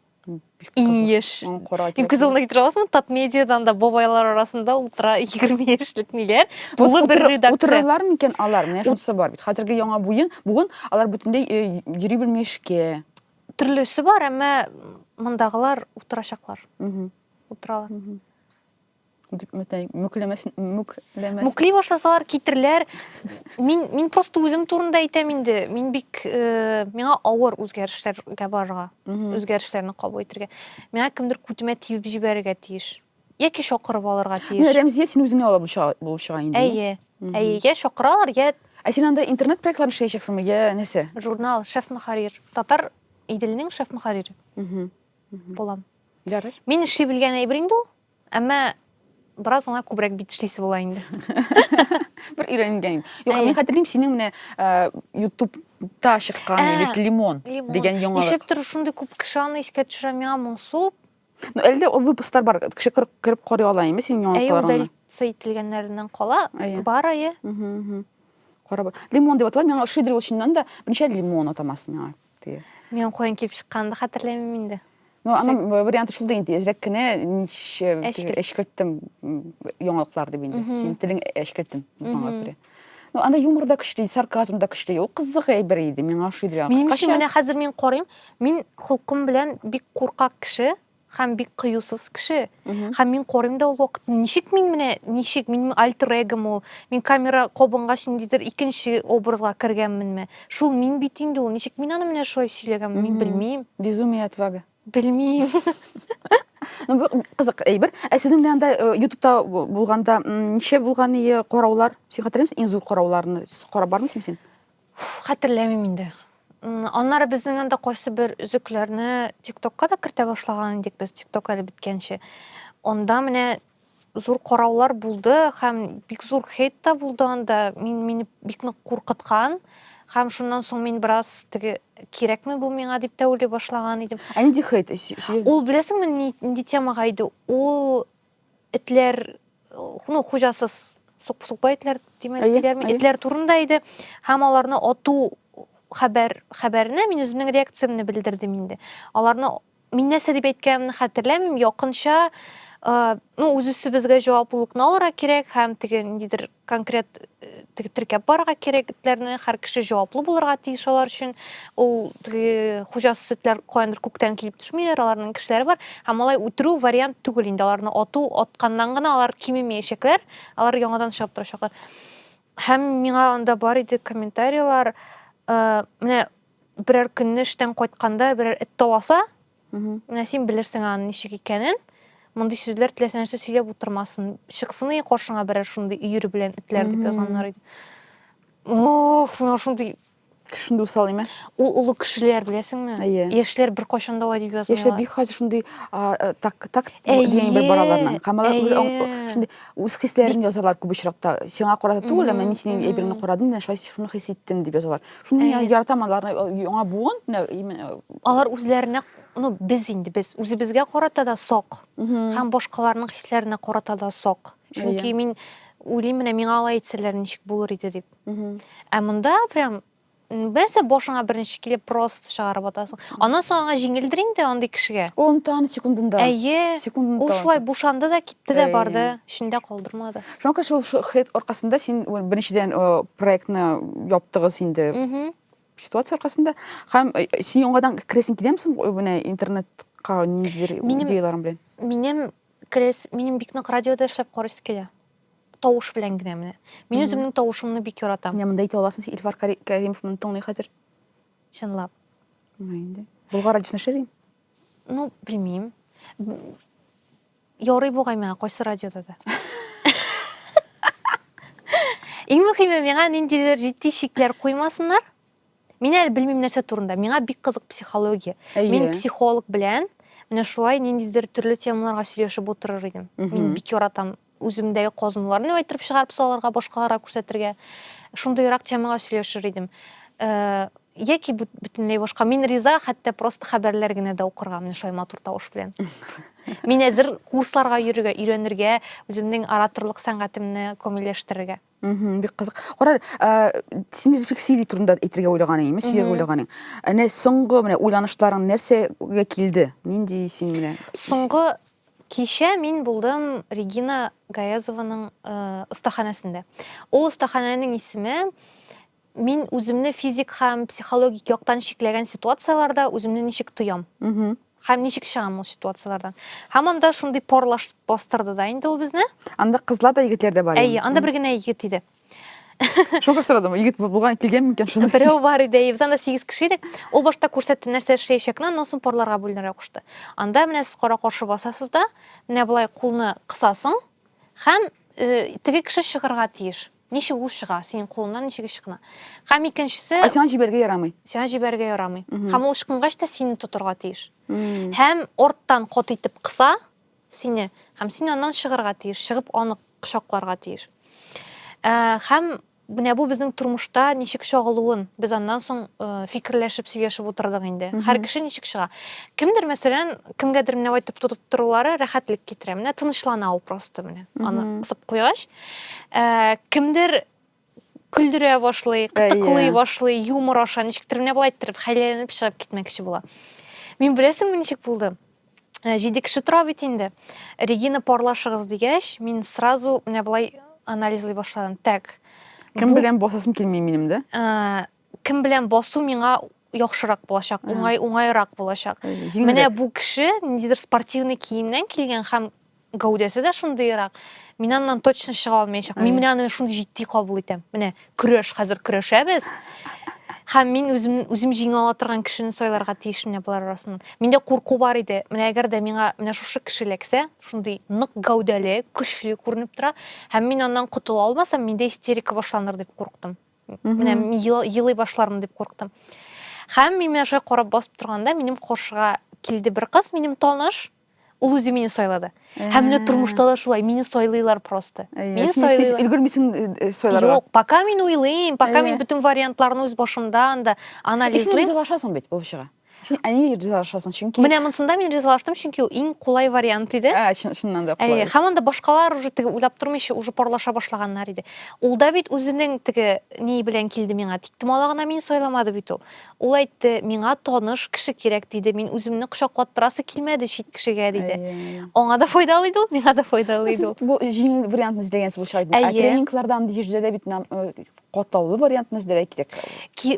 Иң яшь. Иң күзәлне китерә аласың, Тат медиадан да бабайлар арасында утыра 20 яшьлек ниләр. Тулы бер редакция.
Утыралар микән алар? Менә шунысы бар бит. Хәзерге яңа буын алар бүтәнләй йөри белмешкә.
Төрлесе бар, әмма мондагылар утырачаклар. Утыралар. Мукли башласалар китерләр. Мин просто үзем турында әйтәм инде. Мин бик миңа авыр үзгәрешләргә барырга, үзгәрешләрне кабул итәргә. Миңа кемдер күтемә тибеп җибәрергә тиеш. яки шоқырып алырға
Мен
тиеш.
Рәмзия сен өзіңе ала болып шыға инде.
Әйе. Әйеге шоқыралар, я
Ә сен анда интернет проектларын эшләячәксеңме, я нәрсә?
журнал шеф-мөхәррир. Татар иделнең шеф-мөхәррире булам.
Ярар.
Мин эшли белгән әйбер инде ул. Әмма бераз гына күбрәк бит эшлисе була инде.
Бер өйрәнгән. Юк, мен хәтерлим синең менә YouTube-та чыккан бит лимон дигән яңалык.
Ничектер шундый күп кеше аны искә төшерә, миңа моңсу.
Ну, әлдә ул выпусклар бар, кеше кереп карый ала инде синең яңалыкларыңны.
Әйе, ителгәннәреннән кала. Бар әйе.
Карап. Лимон дип атала, миңа шидер ул чыннан да берничә лимон атамас миңа.
Мен куян килеп чыкканды хәтерләмим инде.
Ну, аның варианты шул да инде, әзрәк кенә эшкәрттем яңалыклар дип инде. Син телең эшкәрттем булганга күрә. Ну, анда юмор да көчле, сарказм да көчле. Ул кызык әйбер иде, миңа шидер.
Минемчә, менә хәзер мин карыйм, мин холкым белән бик куркак кеше һәм бик кыюсыз кеше. Һәм мин карыйм да ул вакытта ничек мин альтер-эгом ул. Мин камера кабынгач ниндидер икенче образга кергәнменме? Шул мин бит инде ул. Ничек мин аны менә шулай сөйләгән, мин белмим.
Безумие отвага.
Белмим.
Ну, кызык әйбер. Ә сезнең белән анда YouTube-та булганда ничә булган караулар? Син хәтерләмисең? Иң зур карауларны карап бармысың син?
Хәтерләмим инде. Аннары безнең анда кайсы бер үзекләрне TikTok-ка да кертә башлаган идек без, TikTok әле биткәнче. Онда менә зур караулар булды һәм бик зур хейт та булды анда. Мине бик нык куркыткан. Һәм шуннан соң мин бераз теге кирәкме бу миңа дип тә уйлый башлаган идем.
Ә нинди хейт?
Ул беләсеңме нинди темага иде? Ул этләр, ну, хуҗасыз сук-сукпай этләр димәкләрме? Этләр турында иде. Һәм аларны ату хәбәрне мин үземнең реакциямны белдердем инде. Аларны мин нәрсә дип әйткәнемне хәтерләмим, якынча ну, үзебезгә җаваплылыкны алырга кирәк һәм теге ниндидер конкрет теркәп барырга кирәкләрне һәр кеше җаваплы булырга тиеш алар өчен. Ул теге хуҗасыз этләр каяндыр күктән килеп төшмиләр, аларның кешеләре бар. Һәм алай үтерү вариант түгел инде. Аларны атканнан гына алар кимемәячәкләр, алар яңадан чыгып торачаклар. Һәм миңа анда бар иде комментарийлар. Менә берәр көнне эштән кайтканда берәр эт таваса, менә син белерсең аны ничек икәнен. Мондый сүзләр теләсә нәрсә сөйләп утырмасын. Чыксын и каршыңа берәр шундый өйрө белән этләр дип язганнар иде. Ох, менә шундый
Шундый усал име?
Ул улы кешеләр беләсеңме? Яшьләр бер кайчан да дип язмыйлар.
Яшьләр бик хәзер шундый так дигән бер бараларның. Һәм алар шундый үз хисләрен язалар күп очракта. Сиңа карата түгел, әмма мин синең әйбергә карадым да шуны хис иттем дип язалар. Шуны яратам аларны яңа буын,
алар үзләренә, ну, без үзебезгә карата да сак. Һәм башкаларның хисләренә карата да сак. Чөнки мин уйлыйм, менә миңа алай әйтсәләр ничек булыр иде дип. Ә монда прям Бәсе башыңа беренче килеп просто чыгарып атасың. Аннан соң аңа җиңелдер инде андый кешегә.
Ул таны секундында.
Әйе. Ул шулай бушанды да китте дә барды, эчендә калдырмады.
Шуңа шул хейт аркасында син беренчедән проектны яптыгыз инде. Ситуация аркасында һәм син яңадан керәсең киләмсең менә интернетка ниндидер идеяларың белән.
Минем бик нык радиода эшләп карыйсы килә. Тавыш белән генә менә. Мин үземнең тавышымны бик яратам.
Менә монда әйтә аласың, Илфар Кәримовны тыңлый хәзер.
Чынлап.
Инде. Болгар радиосына эшләйм.
Ну, белмим. Ярый бугай миңа кайсы радиода да. Иң мөһиме миңа ниндидер җитди шикләр куймасыннар. Мин әле белмим нәрсә турында. Миңа бик кызык психология. Мин психолог белән менә шулай ниндидер төрле темаларга сөйләшеп утырыр идем. Мин бик яратам үземдәге казынуларны әйтеп чыгарып салырга, башкаларга күрсәтергә. Шундыйрак темага сөйләшер идем. Яки бөтенләй башка. Мин риза, хәтта просто хәбәрләр генә дә укырга, менә шулай матур тавыш белән. Мин әзер курсларга йөрергә, өйрәнергә, үземнең ораторлык сәнгатемне камилләштерергә.
Бик кызык. Кара, син рефлексия турында әйтергә уйлаганың име, сөйләргә уйлаганың. Әнә соңгы менә уйланышларың нәрсәгә килде? Нинди син менә?
Соңгы кичә мин булдым Регина Гаязованың остаханәсендә. Ул остаханәнең исеме мин үземне физик һәм психологик яктан шикләгән ситуацияларда үземне ничек тоям. Һәм ничек чыгам ул ситуациялардан. Һәм анда шундый парлаш бастырды да инде ул безне.
Анда кызлар да егетләр дә бар.
Әйе, анда бер генә егет иде.
Шокер сұрадым, егет болған келген мекен шыны.
Біреу бар еді, біз анда 8 кіші едік. Ол башта көрсетті нәрсе шейшекнен, ондан соң порларға бөлінірек құшты. Анда міне сіз қора қоршы басасыз да, міне бұлай қолны қысасың, һәм тіге кіші шығырға тиіш. Неше ол шыға, сенің қолыңнан нешеге шығына. Һәм екіншісі...
Сен жіберге ярамай.
Сен жіберге ярамай. Һәм ол шықынға ішті сені тұтырға тиіш. Һәм орттан қотитіп қыса сені, һәм сен оннан шығырға тиіш, шығып оны құшақларға тиіш. Һәм Бұне бұл біздің тұрмышта нешік шоғылуын, біз андан соң фикірләшіп, сөйлешіп отырдық енді. Әр кіші нешік шыға. Кімдір, мәселен, кімгәдір міне айтып тұтып тұрулары рәхәтлік кетірі. Міне тынышлана ол просто міне. Аны қысып қойғаш. Кімдір күлдіре башлай, қытықлай башлай, юмор аша, нешіктір міне бұл айттырып, хайленіп шығып кетмекші бола. Мен білесің мені нешік болды? Жейді кіші тұра бетінде. Регина порлашығыз дегеш, мен сразу міне бұлай анализлай башладым. Так.
Кім білен босасым келмей менім де?
Кім білен босу меңа яқшырақ болашақ, оңайырақ болашақ. Міне бұл кіші недер спортивный киімнен келген һәм гәудесі де шундайырақ. Мен аннан точно шыға алмайшақ. Мен аны шундай життей қабыл етем. Міне күреш, қазір күрешәбіз. Һәм мен өзім жеңе ала тұрған кішіні сойларға тиішім не бұлар арасынан. Менде қорқу бар еді. Міне әгер де мені шушы кішілексе, шундай нық гәуделі, күшлі көрініп тұра, һәм мен аннан құтыла алмасам, менде истерика башланыр деп қорқтым. Міне мен елай башлармын деп қорқтым. Һәм мен мені қорап басып тұрғанда, менің қоршыға келді бір қыз, менің таныш, ол өзі мені сойлады. Һәм мені тұрмышта да шулай, мені сойлайлар просто. Мені сойлайлар.
Сен үлгірмейсің сойларға?
Жоқ, пока мен ойлайым, пока мен бүтін вариантларын өз башымда анда анализлайым.
Сен ризалашасың бет бұл шыға? Сен әне ризалашасың, чүнки...
Міне мұнсында мен ризалаштым, чүнки ол ең қолай вариант еді.
Шыннан да қолай.
Хаманда башқалар уже тігі ойлап тұрмайшы, уже парлаша башлағаннар еді. Ол да бет өзінің тігі не білен келді менға. Тіктім алағына мен сойламады бет ол. Ол айтты, менға тоныш кіші керек дейді. Мен өзімні құшақлаттырасы келмеді шет кішіге дейді. Оңа да файдалайды ол, менға да файдалайды ол.
Сіз бұл жеңіл вариантын іздегенсіз бұл шығайды. Тренинглардан жерде бет қоттаулы вариантын іздері керек.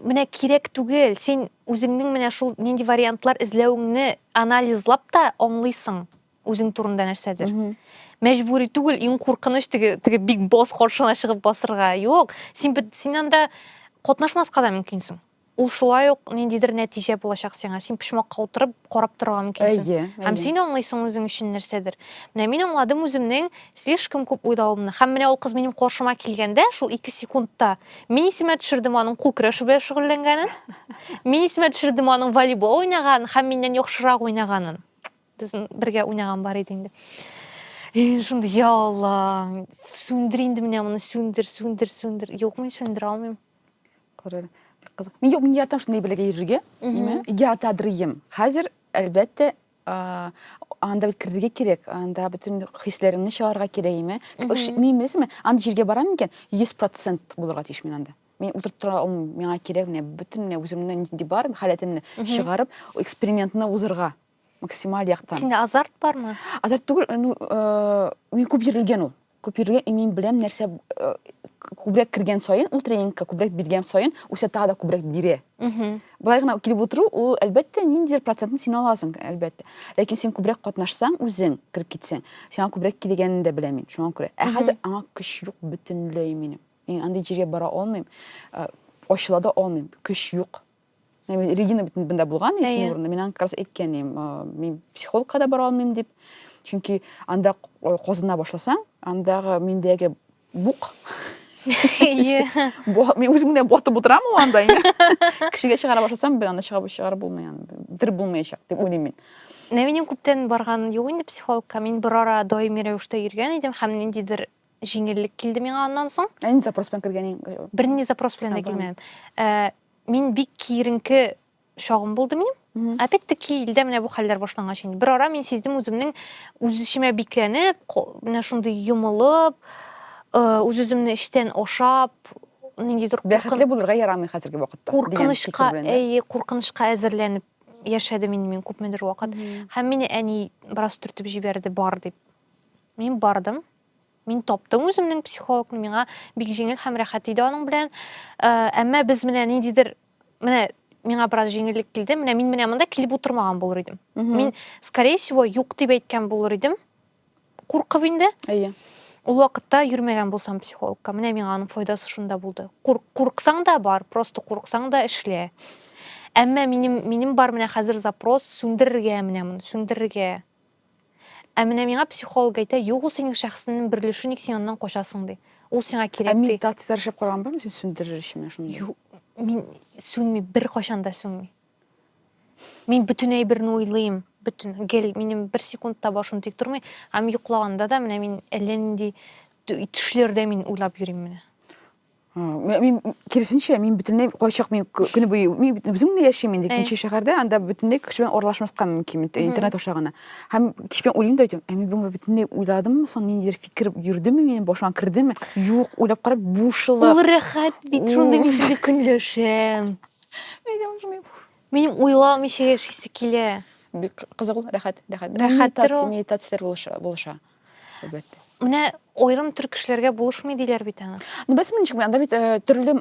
Міне керек түгел. Сен өзіңнің міне шул ненде вариантлар ізлеуіңні анализлап та оңлайсың өзің турында нәрседір. Мәжбүри түгел, ең қорқыныш тігі биг босс қоршына шығып басырға. Жоқ, сен анда қотнашмасқа да мүмкінсің. Ол шулай оқ нендейдір нәтиже болашақ сеңа. Сен пішмаққа отырып, қорап тұрға мүмкінсің. Һәм сен оңлайсың өзің үшін нәрседір. Міне мен оңладым өзімнің слишком көп ойдалымны. Һәм міне ол қыз менің қоршыма келгенде, шул 2 секундта мен есіме түшірдім аның қол күресі бе шүғырленгенін. Мен есіме түшірдім аның волейбол ойнағанын, һәм менен яқшырақ ойнағанын. Біздің бірге ойнаған бар едіңді. Мен шынды, я Алла, сөндірейінді міне мұны сөндір. Жоқ, мен сөндір алмайым.
Көрелі. Мен жоқ, мен яратам шындай білеге ерге, яратадырыйым. Қазір, әлбәтті, анда біт кірге керек, анда бүтін хислерімні шығарға керек еме. Мен білесің, анда жерге барам екен, 100% болырға тиіш мен анда. Мен отырып тұра, менға керек, бүтін өзімнің не бар, халетімні шығарып, экспериментіні ұзырға. Максимал яқтан.
Сенде азарт бар ма?
Азарт түгіл, мен көп жерілген ол. Көп жерілген, мен білем нәрсе көбірек кірген сайын, ол тренингқа көбірек берген сайын, өсе тағы да көбірек бере. Бұлайғына келіп отыру, ол әлбәтті нендер процентін сен аласың, әлбәтті. Ләкин сен көбірек қатнашсаң, өзің кіріп кетсең, сен көбірек келегенін де білемін, шуан көре. Қазір аңа күш жоқ бүтінлей менім. Мен андай жерге бара олмайым, ошылада олмайым, күш жоқ. Регина бүтін бұнда болған, есіне орында. Мен аңқарас еткенім, мен психологқа да бара олмайым деп. Чүнки анда қозына башласаң, андағы мендегі бұқ. Мен өзімден ботып отырамын анда. Кішіге шығара башласам, мен анда шығара болмайын, дір болмайшақ деп ойлаймын.
Менің көптен барған жоқ енді психологқа. Мен бір ара доймереушті ерген едім, һәм нендейдір жеңілік келді мен аннан соң.
Әне запроспен кірген?
Біріне запроспен де келмедім. Мен бик кейірінкі шағым болды менің. Әпеттікі елді міне бұл халдер башланға шейін. Бір ара мен сездім өзімнің өзішіме бикленіп, міне шынды юмылып, өзімні іштен ошап,
бәқітлі болырға ярамай қазіргі уақытта.
Қорқынышқа әзірленіп яшады мен көпмендір уақыт. Һәм мені әне біраз түртіп жіберді бар деп. Мен бардым. Мен топтым өзімнің психологын, меңа бек жеңіл һәм рәхәт еді оның білән. Әмі біз міне нендейдір, меңа біраз жеңілік келді. Мен мында келіп отырмаған болыр едім. Мен, скорее всего, жоқ деп айтқан болыр едім. Қорқып енді. Ул вакытта йөрмәгән булсам психологка, менә миңа аның файдасы шунда булды. Курыксаң да бар, просто курыксаң да эшлә. Әмма минем бар менә хәзер запрос сүндерергә, менә моны сүндерергә. Ә менә миңа психолог әйтә, юк, ул синең шәхсенең берлешү, ник син аннан качасың ди. Ул сиңа кирәк ди.
Медитациялар эшләп караган бармы син сүндерер өчен шундый?
Юк, мин сүнми, бер качан да сүнми. Мин бүтән әйберне уйлыйм. Бүтән гел минем бер секундта башым тик тормый, һәм йоклаганда да менә мин әллә нинди төшләрдә мин уйлап йөрим менә.
Мин киресенчә, мин бүтәнләй кайчак мин көне буе мин безнең яшим инде икенче шәһәрдә, анда бүтәнләй кеше белән аралашмаска мөмкин интернет аша гына. Һәм кеше белән уйлыйм да әйтәм, мин бүген бүтәнләй уйладыммы, соң ниндидер фикер йөрдеме, минем башыма кирдеме? Юк, уйлап карап бушылып.
Ул рәхәт бит, шундый мин инде көнләшәм. Минем уйламыйча яшисе килә.
Бик кызык ул, рәхәт. Медитациялар булыша. Әлбәттә.
Менә аерым төр кешеләргә булышмый диләр бит аны.
Ну, без ничек, анда бит төрле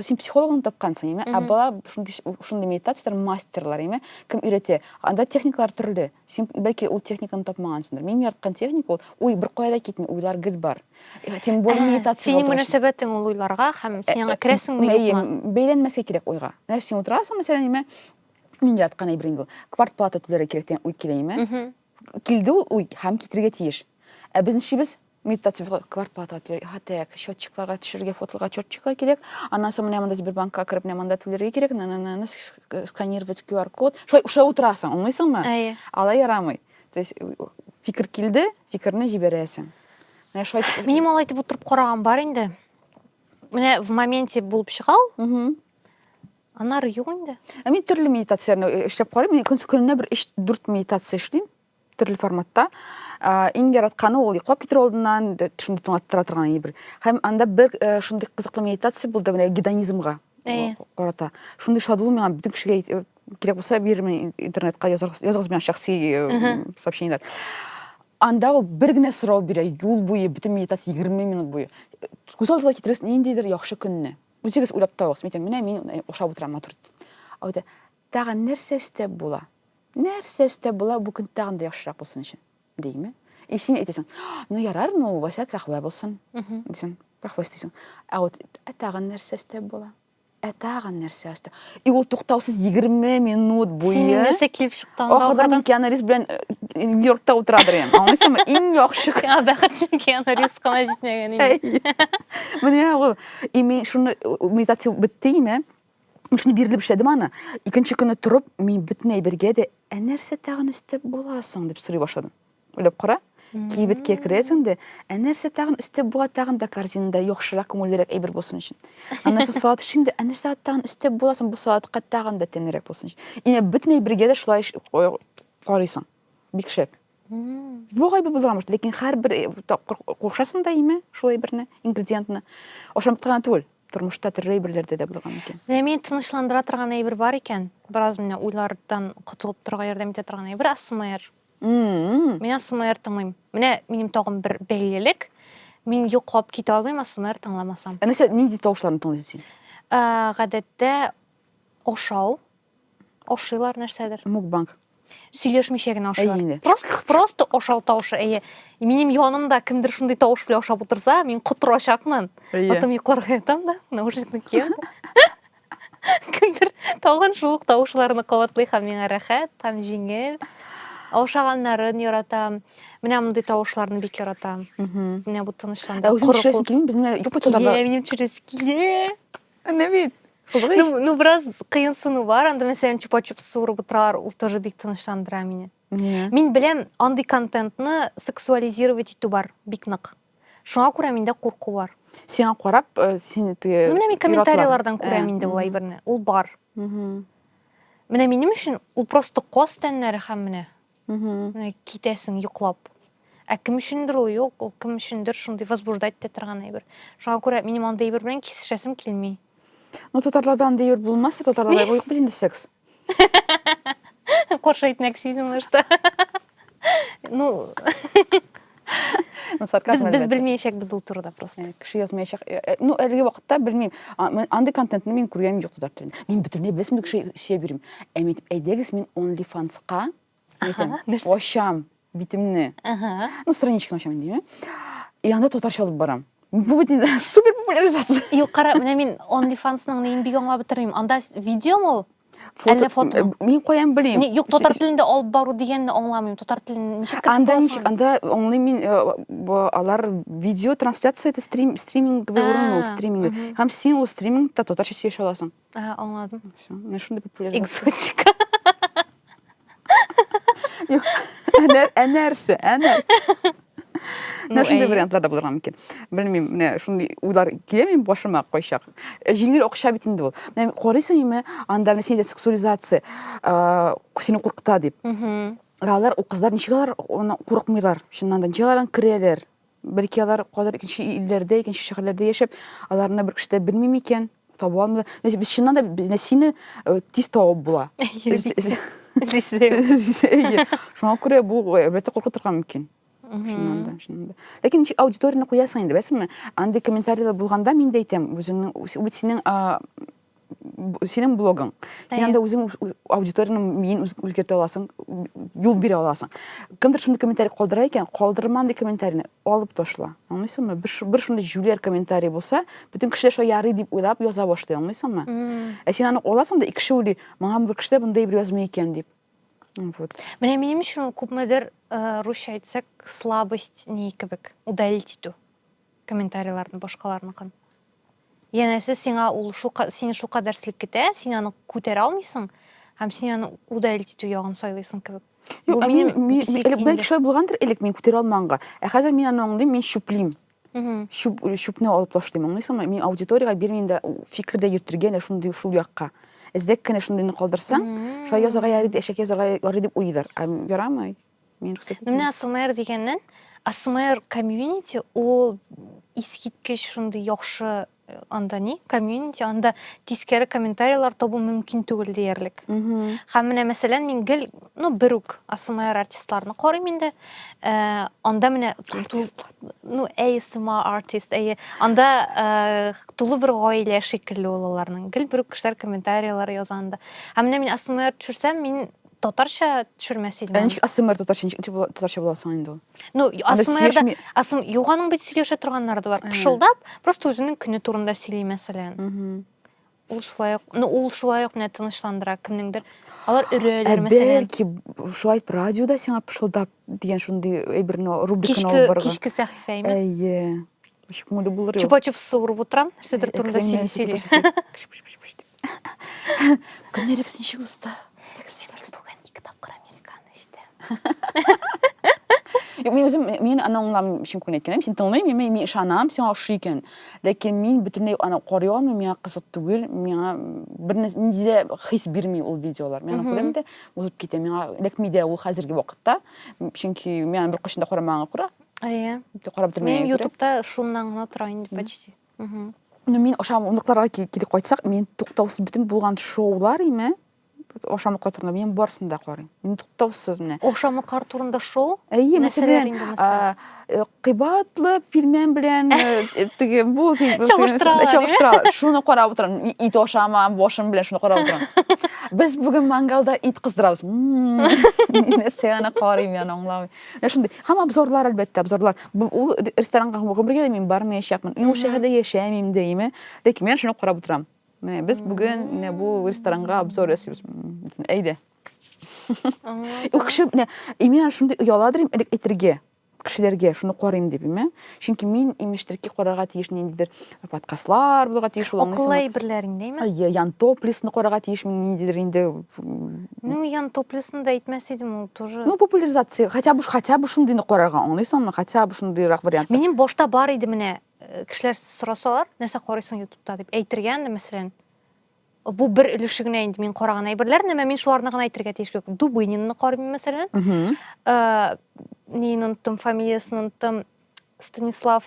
син психологны тапкансың, име? Ә бала шундый медитациялар мастерлар, име? Кем өйрәтә? Анда техникалар төрле. Син бәлки ул техниканы тапмагансыңдыр. Мин яраткан техника ул, бер кая да китми, уйлар гел бар. Тем более медитация.
Синең мөнәсәбәтең ул уйларга һәм син аңа керәсеңме юкмы?
Бәйләнмәскә кирәк уйга. Менә син утырасың, мәсәлән, име? Мин яраткан әйбер инде ул. Квартплата түләргә кирәк дигән уй килә, име? Килде ул уй һәм китергә тиеш. Ә безнең шибез медитация квартплата түләргә, хәтта счетчикларга төшерергә, фотоларга счетчиклар кирәк. Аннан соң менә монда Сбербанкка кереп, менә монда түләргә кирәк, сканировать QR-код. Шулай утырасың, аңлыйсыңмы? Алай ярамый. То есть фикер килде, фикерне җибәрәсең. Менә шулай.
Минем алай итеп утырып караган бар инде. Менә в моменте булып чыгау. Аннары юк инде.
Мин төрле медитацияларны эшләп карыйм. Мин көненә бер 3-4 медитация эшлим, төрле форматта. Иң яратканы ул йоклап китер алдыннан шундый тыңлаттыра торган әйбер. Һәм анда бер шундый кызыклы медитация булды, менә гедонизмга карата. Шундый шадлык миңа бүтән кешегә кирәк булса, бирмен интернетка язгыз белән шәхси сообщениелар. Анда ул бер генә сорау бирә, юл буе, бүтән медитация 20 минут буе. Күз алдыга китерәсең ниндидер яхшы көнне. Үзегез уйлап табыгыз. Менә мин ошап утырам матур. Әйтә, тагын нәрсә эстәп була? Нәрсә эстәп була бу көн тагын да яхшырак булсын өчен? Дейме? И син әйтәсең, ну ярар, ну вася кахва булсын. Дисең, кахва истәсең. Ә вот тагын нәрсә эстәп була? Тагын нәрсә эстәп. И ул туктаусыз 20 минут буе.
Син нәрсә килеп чыкканда
ахырдан Киану Ривз белән Нью-Йоркта утырадыр ям. Аңлыйсыңмы? Иң яхшы
бәхет Киану Ривз кына җитмәгән инде.
Менә ул шуны медитация битте, шуны бирелеп эшләдем аны. Икенче көнне торып, мин бөтен әйбергә дә нәрсә тагын өстәп буласың дип сорый башладым. Уйлап кара. Кибеткә керәсең дә, нәрсә тагын өстәп була, тагын да корзинада яхшырак, күңеллерәк әйбер булсын өчен. Аннан соң салат эчим дә, нәрсә тагын өстәп буласың, бу салатка тагын да тәнрәк булсын өчен. Инде бөтен әйбергә дә шулай карыйсың. Бик шәп. Бу гайбы булган баш, ләкин һәрбер кушасың да име шул әйберне, ингредиентны. Ашап торган түгел. Тормышта төрле әйберләрдә дә булган икән.
Мен тынычландыра торган әйбер бар икән. Бераз менә уйлардан котылып торга ярдәм итә торган әйбер АСМР. Мин АСМР тыңлыйм. Менә минем тагын бер бәйлелек. Мин йоклап китә алмыйм АСМР тыңламасам.
Нәрсә, нинди тавышларны тыңлыйсың?
Гадәттә ашау. Ашыйлар нәрсәдер.
Мукбанк.
Сөйләшмичә генә ашыйлар. Просто ашау тавышы. Минем янымда кемдер шундый тавыш белән ашап утырса, мин котырачакмын. Атым йокларга ятам да, наушникны киям. Кемдер тагын шул тавышларны кабатлый һәм миңа рәхәт, һәм җиңел. Ашаганнарын яратам. Менә мондый тавышларны бик яратам. Менә бу тынычландыру.
Үзең килми, без менә юк тотарда.
Минем через килә.
Нә бит?
Ну, бераз кыйынсыну бар. Анда мәсәлән чупа-чуп суырып утыралар, ул тоже бик тынычландыра мине. Мин беләм, андый контентны сексуализировать итү бар, бик нык. Шуңа күрә миндә курку бар.
Сиңа карап, син
Менә мин комментарийлардан күрәм инде ул әйберне. Ул бар. Менә минем өчен ул просто кос тәннәре һәм менә. Менә китәсең йоклап. Ә кем өчендер ул юк, ул кем өчендер шундый возбуждать итә торган әйбер. Шуңа күрә минем андый әйбер белән кисешәсем килми.
Ну, тотарлардан дейбер булмаса, тотарларда юк бит инде секс.
Каршы әйтмәкче идем, что. Ну, без белмәячәк без ул турыда просто.
Кеше язмаячак. Ну, әлеге вакытта белмим. Андый контентны мин күргәнем юк тотар. Мин бөтенләй беләсем, кеше шия бирим. Әйдәгез, мин OnlyFans-ка ачам битемне. Ну, страничканы ачам инде. анда татарча алып барам. Бу бит супер популяризация.
Юк, кара, менә мин OnlyFansның нин бик аңлап бетермим. Анда видеомы ул? Әллә фото?
Мин каян белим.
Юк, татар телендә алып бару дигәнне аңламыйм. Татар телен ничек
Анда ничек, анда only мин алар видео трансляция это стриминг урыну, стриминг. Һәм син ул стримингта татарча сөйләшә аласың.
Аңладым.
Всё, менә шундый популяризация.
Экзотика.
Юк, нәрсә. Шундай вариантлар да булырга мөмкин. Белмим, менә шундый уйлар килә минем башыма кайчак. Җиңел акча бит инде ул. Менә карыйсың име, анда синдә сексуализация, сине куркыта дип. Алар у кызлар ничек курыкмыйлар. Чыннан да ничек керәләр. Бәлки алар кадәр икенче илләрдә, икенче шәһәрләрдә яшәп, аларны бер кеше дә белмим икән. Таба алмыйлар. Без чыннан да сине тиз табып була. Шуңа күрә бу әлбәттә куркытырга мөмкин. Шуннан да. Ләкин ничек аудиторияны куясың инде, бәсме? Анда комментарийлар булганда мин дә әйтәм, үзеңнең синең блогың. Син анда үзең аудиторияны мин үзгәртә аласың, юл бирә аласың. Кемдер шундый комментарий калдыра икән, калдырман ди комментарийны, алып ташла. Аңлыйсыңмы? Бер шундый жүләр комментарий булса, бөтен кешеләр шулай ярый дип уйлап яза башлый, аңлыйсыңмы? Ә син аны аласың да икесе уйлый, моңа бер кеше бундай бер язмый икән дип. Вот.
Менә минем өчен күпмедер русча әйтсәк слабость ни кебек, удалить итү комментарийларны башкаларныкын. Янәсе сиңа ул сине шул кадәр селкетә, син аны күтәрә алмыйсың, һәм син аны удалить итү ягын сайлыйсың кебек.
Бу минем шулай булгандыр, элек мин күтәрә алмаганга. Ә хәзер мин аны аңлыйм, мин шуплыйм. Шупны алып ташлыйм, аңлыйсыңмы? Мин аудиторияга бирмим дә фикердә йөртергә, шундый шул якка. Эздәк кенә шундыйны калдырсаң, шулай язарга ярый дип, әшәк язарга ярый дип уйлыйлар. Ярамый. Мин рөхсәт итмим.
Менә ASMR дигәннән, ASMR community ул искиткеч шундый яхшы анда ни комьюнити, анда тискәре комментарийлар табу мөмкин түгел диярлек. Һәм менә мәсәлән мин гел, бер үк ASMR артистларны карыйм инде. Анда менә ASMR артист, анда тулы бер гаилә шикелле улларның. Гел бер үк кешеләр комментарийлар язганда. Һәм менә мин ASMR төшерсәм, мин татарча төшермәс идем.
Ничек ASMR татарча буласың инде ул?
ASMR юганың бит сөйләшә торганнары да бар. Пышылдап, просто үзенең көне турында сөйли мәсәлән. Ул шулай ук менә тынычландыра кемнеңдер. Алар өрәләр мәсәлән.
Бәлки шулай радиода сиңа пышылдап дигән шундый әйберне рубриканы алып барган.
Кичке сәхифәйме?
Әйе. Бу күңелле булыр.
Чупа-чуп суырып утырам, шедер турында сөйли.
Көннәрек ничек уста?
Бүген 2 тапкыр американы ичте.
Мин аңламыйм өчен күн әйткәнем, син тыңлыйм, мин ышанам, син ашый икән. Ләкин мин бөтенләй аны карый алмыйм, миңа кызык түгел, миңа бер нинди дә хис бирми ул видеолар. Мин аны күрәм дә, узып китә. Миңа эләкми дә ул хәзерге вакытта, чөнки мин бер кашында карамаганга күрә.
Әйе.
Карап тормыйм.
Мин YouTube'та шуннан гына тора инде почти.
Мин ашамлыкларга килеп кайтсак, мин туктаусыз бөтен булган шоулар име? Ашамлыклар турында мин барсын да карыйм. Мин туктаусыз менә.
Ашамлыклар турында шоу?
Әйе, мәсәлән, кыйбатлы фильмен белән теге бу чагыштыра. Шуны карап утырам. Ит ашамам, башым белән шуны карап утырам. Без бүген мангалда ит кыздырабыз. Нәрсә аны карыйм, яны аңламыйм. Шундый. Һәм обзорлар әлбәттә, обзорлар. Ул ресторанга гомергә мин бармаячакмын. Ул шәһәрдә яшәмим дәйме. Ләкин мин шуны карап утырам. Менә без бүген менә бу ресторанга обзор ясыйбыз. Әйдә. Ул кеше менә именно шундый уяладыр элек әйтергә. Кешеләргә шуны карыйм дип, чөнки мин имештирки карарга тиеш ниндидер подкастлар булырга тиеш ул аңлыйсыңмы?
Акыллы әйберләреңдәме?
Әйе, Ян Топлесны карарга тиеш ниндидер инде.
Ян Топлесны да әйтмәс идем, ул тоже.
Популяризация, хотя бы шундыйны карарга, аңлыйсыңмы? Хотя бы шундыйрак вариант.
Минем башта бар иде менә кешеләр сорасалар, нәрсә карыйсың YouTube'та дип әйтергән, мәсәлән. Бу бер өлеше генә инде мин караган әйберләр, мен шуларны гына әйтергә тиеш. Дубынинны карыйм мәсәлән. Нин онтым фамилиясын онтым, Станислав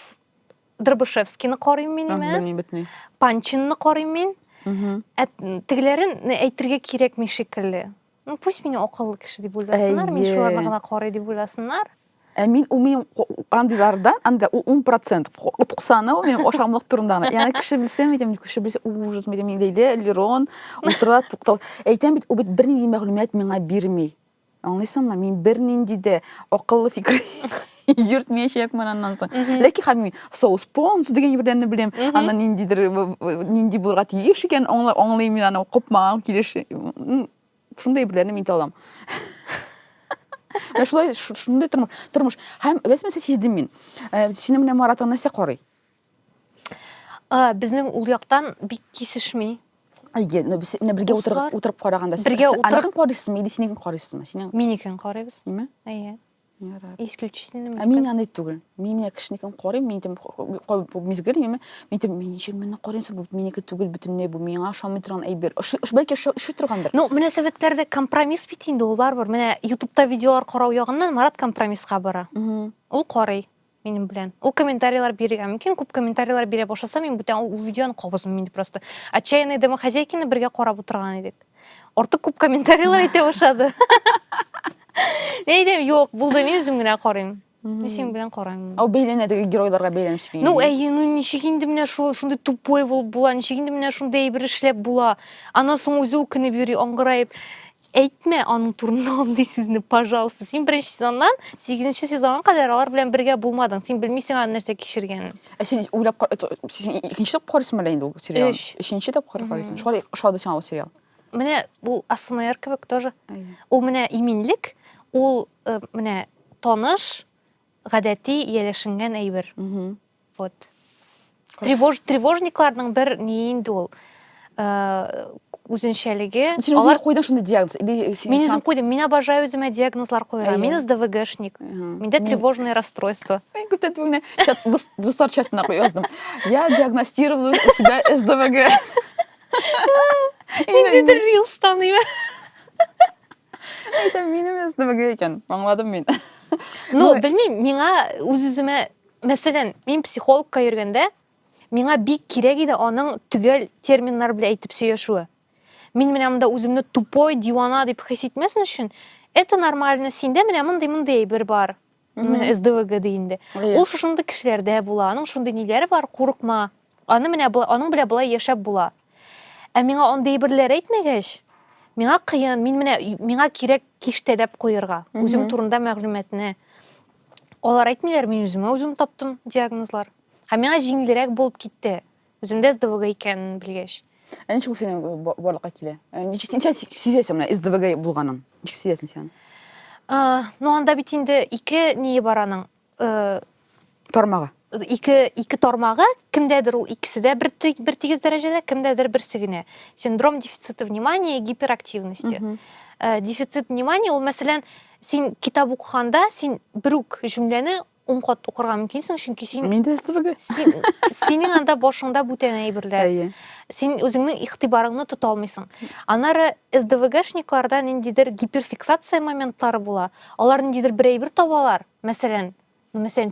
Дробышевскийны карыйм мин. Панчинны карыйм мин. Тегеләрен әйтергә кирәкми шикелле. Пусть мине акыллы кеше дип уйласыннар, мин шуларны гына карый дип уйласыннар.
Мин андыйлардан, анда 10%, 90-ы мен ашамлык турында. Яны кеше белсәм, кеше белсә, ужас, мен Лейла, Лерон, утыра туктау. Әйтәм бит, ул бит бернинди мәгълүмат миңа бирми. Аңлыйсыңмы? Мин бернинди дә акыллы фикер Йөртмәячәк мен аннан соң. Ләкин хәмин соус понс дигән бердәнне беләм. Аннан ниндидер нинди булырга тиеш икән, аңлыйм мин аны купмаган килеш. Шундай беләнне мин талам. Менә шулай шундай тормыш. Һәм бәсмәсә сиздем мин. Синең менә Маратың нәрсә карый?
Безнең ул яктан бик кисешми.
Әйе, менә бергә утырып караганда.
Бергә утырып
Анакын карыйсызмы, иде синең карыйсызмы? Синең
Минекен карыйбыз.
ниме?
Әйе.
Ярар.
Исключительно.
Мин аны түгел. Мин менә кешенекен карыйм, мин дим мизгел юме, мин дим мин ничек менә карыйсың, бу минеке түгел бөтенләй, бу миңа ошамый торган әйбер. Бәлки ошый торгандыр.
Ну, мөнәсәбәтләрдә компромисс бит инде ул барбыр. Менә YouTube'та видеолар карау ягыннан Марат компромисска бара. Ул карый минем белән. Ул комментарийлар бирергә мөмкин, күп комментарийлар бирә башласа, мин бүтән ул видеоны кабызмын мин просто. Отчаянные домохозяйкины бергә карап утырган идек. Артык күп комментарийлар әйтә башлады. Әйдәм, юк, булды, мин үзем генә карыйм. Мин синең белән карыйм.
Ау бәйләнәдәге геройларга бәйләнеп сөйләйм.
Ну, әйе, ну ничек инде менә шундай тупой булып була, ничек инде менә шундай бер эшләп була. Аннан соң үзе үкенеп йөри, аңгырайып. Әйтмә аның турында андый сүзне, пожалуйста. Син беренче сезоннан 8нче сезонга кадәр алар белән бергә булмадың. Син белмисең аны нәрсә кичергәнен.
Син уйлап син икенче тапкыр карыйсыңмы әле инде ул сериал?
Өч.
Өченче тапкыр карыйсың. Шулай ошады сиңа ул сериал.
Менә ул АСМР кебек тоже.
Әйе.
Ул менә иминлек, ул менә таныш, гадәти ияләшенгән әйбер. Вот. Тревожникларның бер ни инде ул. Үзенчәлеге.
Син үзеңә куйдың шундый диагноз.
Мин үзем куйдым. Мин обожаю үземә диагнозлар куйырга. Мин СДВГшник. Миндә тревожное расстройство.
Мин күптән түгел достар частына яздым. Я диагностировала у себя СДВГ.
Инде рилс таныйм.
Это минем СДВГ икән. Аңладым мин.
Ну, белмим, миңа үз-үземә, мәсәлән, мин психологка йөргәндә, миңа бик кирәк иде аның төгәл терминнар белән әйтеп сөйләшүе. Мин менә монда үземне тупой, дивана дип хис итмәсен өчен, это нормально, синдә менә мондай әйбер бар. СДВГ дигәндә. Ул шушындый кешеләрдә була, аның шундый ниләре бар, курыкма. Аның белән болай яшәп була. Ә миңа андый әйберләр әйтмәгәч, миңа кыен, миңа кирәк киштәләп куярга, үзем турында мәгълүматны. Алар әйтмиләр, мин үзем таптым диагнозлар. Һәм миңа җиңелрәк булып китте. Үземдә СДВГ икәнен белгәч.
Ничек синең барлыкка килә? Ничек син сизәсең менә СДВГ булганың? Ничек сизәсең син?
Ну, анда бит инде ике ние бар аның.
Тармагы.
Ике тармагы, кемдәдер ул икесе дә бер тигез дәрәҗәдә, кемдәдер берсе генә. Синдром дефицита внимания и гиперактивности. Дефицит внимания ул мәсәлән, син китап укыганда, син бер үк җөмләне 10 кат укырга мөмкинсең, чөнки
Миндә СДВГ.
синең анда башыңда бүтән әйберләр.
Әйе.
Син үзеңнең игътибарыңны тота алмыйсың. Аннары СДВГшникларда ниндидер гиперфиксация моментлары була. Алар ниндидер бер әйбер табалар. Мәсәлән,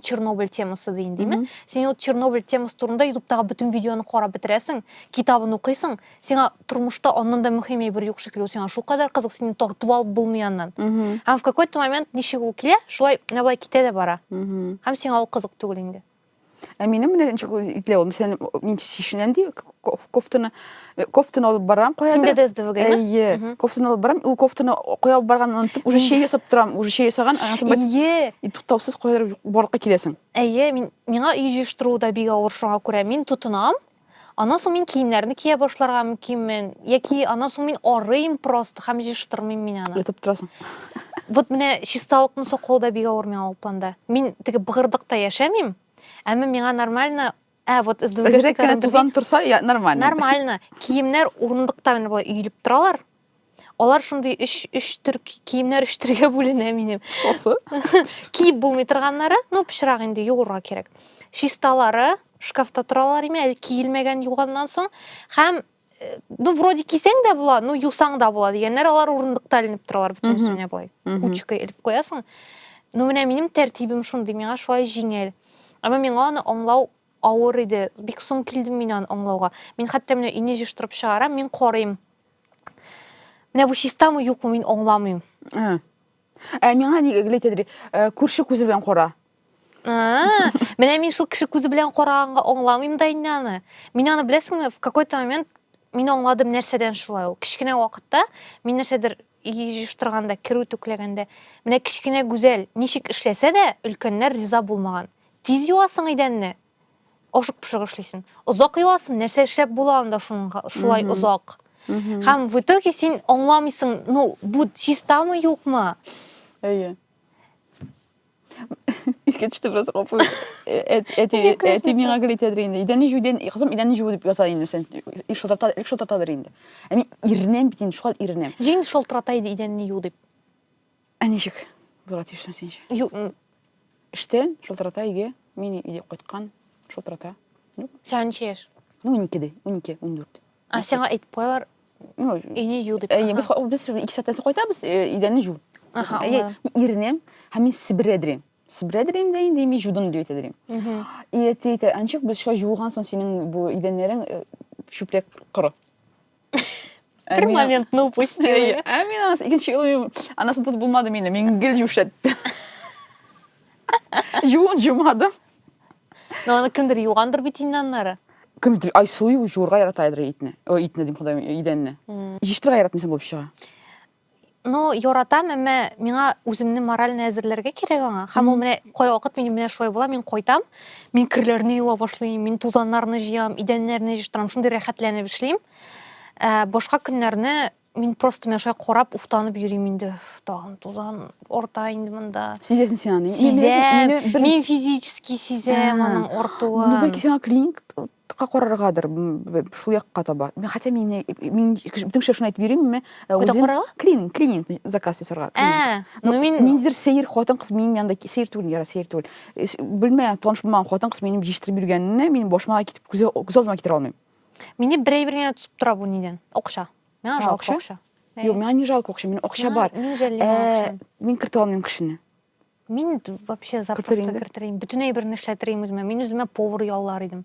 Чернобыль темасы дейін, дейме? Сен ул Чернобыль темасы турында YouTube'тагы бүтән видеоны карап бетерәсең, китабын укыйсың, сиңа тормышта аннан да мөһим әйбер юк шикелле, сиңа шулкадәр кызык, сине тартып алып булмый аннан. Һәм в какой-то момент ничек ул килә, шулай нәбай китә дә бара. Һәм сиңа ул кызык түгел инде.
Ә минем менә ничек итлә ул, мәсәлән, мин шишенән ди, кофтаны алып барам, кая?
Синдә дә СДВГ.
Әйе, кофтаны алып барам, ул кофтаны куя барганны унутып, уже чәй ясап торам, уже чәй ясаган,
Әйе.
И туктаусыз куя барлыкка киләсең.
Әйе, миңа үй җыштыруда бик авыр шуңа күрә. Мин тотынам. Аннан соң мин киемнәрне кия башларга мөмкинмен. Яки аннан соң мин арыйм просто, һәм җыштырмыйм мин аны.
Ятып торасың.
Вот менә чисталыкны саклауда бик авыр миңа ул планда. Мин теге быгырдыкта яшәмим. Әмма миңа нормально, вот
СДВГ тузан турса, нормально.
Нормально. Киемнәр урындыкта менә булай өелеп торалар. Алар шундый 3 төр киемнәр 3 төргә бүленә минем.
Сосы.
Киеп булмый торганнары, ну пычрак инде югырга кирәк. Чисталары шкафта торалар име, киелмәгән юганнан соң, һәм ну вроде кисәң дә була, ну юсаң да була дигәннәр, алар урындыкта илеп торалар бүтәнсе менә булай. Кучка илеп куясың. Ну менә минем тәртибем шундый, миңа шулай җиңел. Әмма миңа аны аңлау авыр иде. Бик соң килдем мин аны аңлауга. Мин хәтта менә ине җыштырып чыгарам, мин карыйм. Менә бу чистамы юкмы, мин аңламыйм.
Миңа ни әйтәдер, күрше күзе белән кара.
Менә мин шул кеше күзе белән караганга аңламыйм да инде аны. Мин аны беләсеңме, в какой-то момент мин аңладым нәрсәдән шулай ул. Кичкенә вакытта мин нәрсәдер ежештырганда, кирүү түклегенде, менә кичкене гүзәл ничек эшләсә дә, өлкәннәр риза булмаган. Тиз юасың идәнне. Ошык-пошык эшлисең. Озак юасың, нәрсә эшләп була анда шулай озак. Һәм в итоге син аңламыйсың, ну, бу чистамы, юкмы?
Әйе. Искә төште biraz капы. Әти миңа гел әйтәдер инде. Идәнне жуйдан, кызым, идәнне жуй дип яза инде сен. Шылтыратадыр инде. Мен иренәм бит инде, шулай иренәм.
Җиң шылтырата иде идәнне ю дип.
Ә ничек? Булат ишен сенче. Эштән шылтырата өйгә, мин өйдә кайткан, шылтырата.
Сән чеш.
Ну, 12, 14.
А сиңа әйтеп куялар, өйне ю дип.
Әйе, без 2 сәгатьтән соң кайтабыз, идәнне жу. Әйе, иренәм, һәм мин сибредерим. Сибредерим дә инде мин жудым дип әйтәдерим. И әйтә, анчык без шулай жуган соң синең бу идәннәрең чүплек кыры.
Бер моментны упустила.
Мин анасы икенче ел анасы тут булмады мине, мин гел жушат. Жумадым.
Но аны кемдер югандыр бит иннаннары.
Кемдер Айсулу журга яратайдыр итне. Итне дим Ходай идәнне. Җиштиргә яратмыйсың булып чыга.
Ну, яратам, әмма миңа үземне морально әзерләргә кирәк аңа. Һәм ул менә кай вакыт минем менә шулай була, мин кайтам, мин кирләрне юа башлыйм, мин тузаннарны җыям, идәннәрне җыштырам, шундый рәхәтләнеп эшлим. Башка көннәрне мин просто менә шулай карап уфтанып йөрим инде. Тагын тузан орта инде монда.
Сизәсең син аны.
Сизәм, мин физически сизәм аның ортуын.
Ну, бәлки сиңа клиникка караргадыр, шул якка таба. Мен хотя мин бүтән шуны әйтеп йөрим, клиник заказ ясарга.
Ну мин
ниндидер сәер хатын кыз минем янда сәер түгел, яра сәер түгел. Белмәгән, таныш булмаган хатын кыз минем җиштиреп йөргәнне мин башыма китеп күз алдыма китер алмыйм.
Мине берәй-бергә тутып тора бу нидән? Акча. Миңа жалко акча.
Юк, миңа не жалко акча, минем акча бар.
Мин жәллим акча.
Мин кертә алмыйм кешене.
Мин вообще запаска кертерим. Бөтенләй берне эшләтерим үземә. Мин үземә повар яллар идем.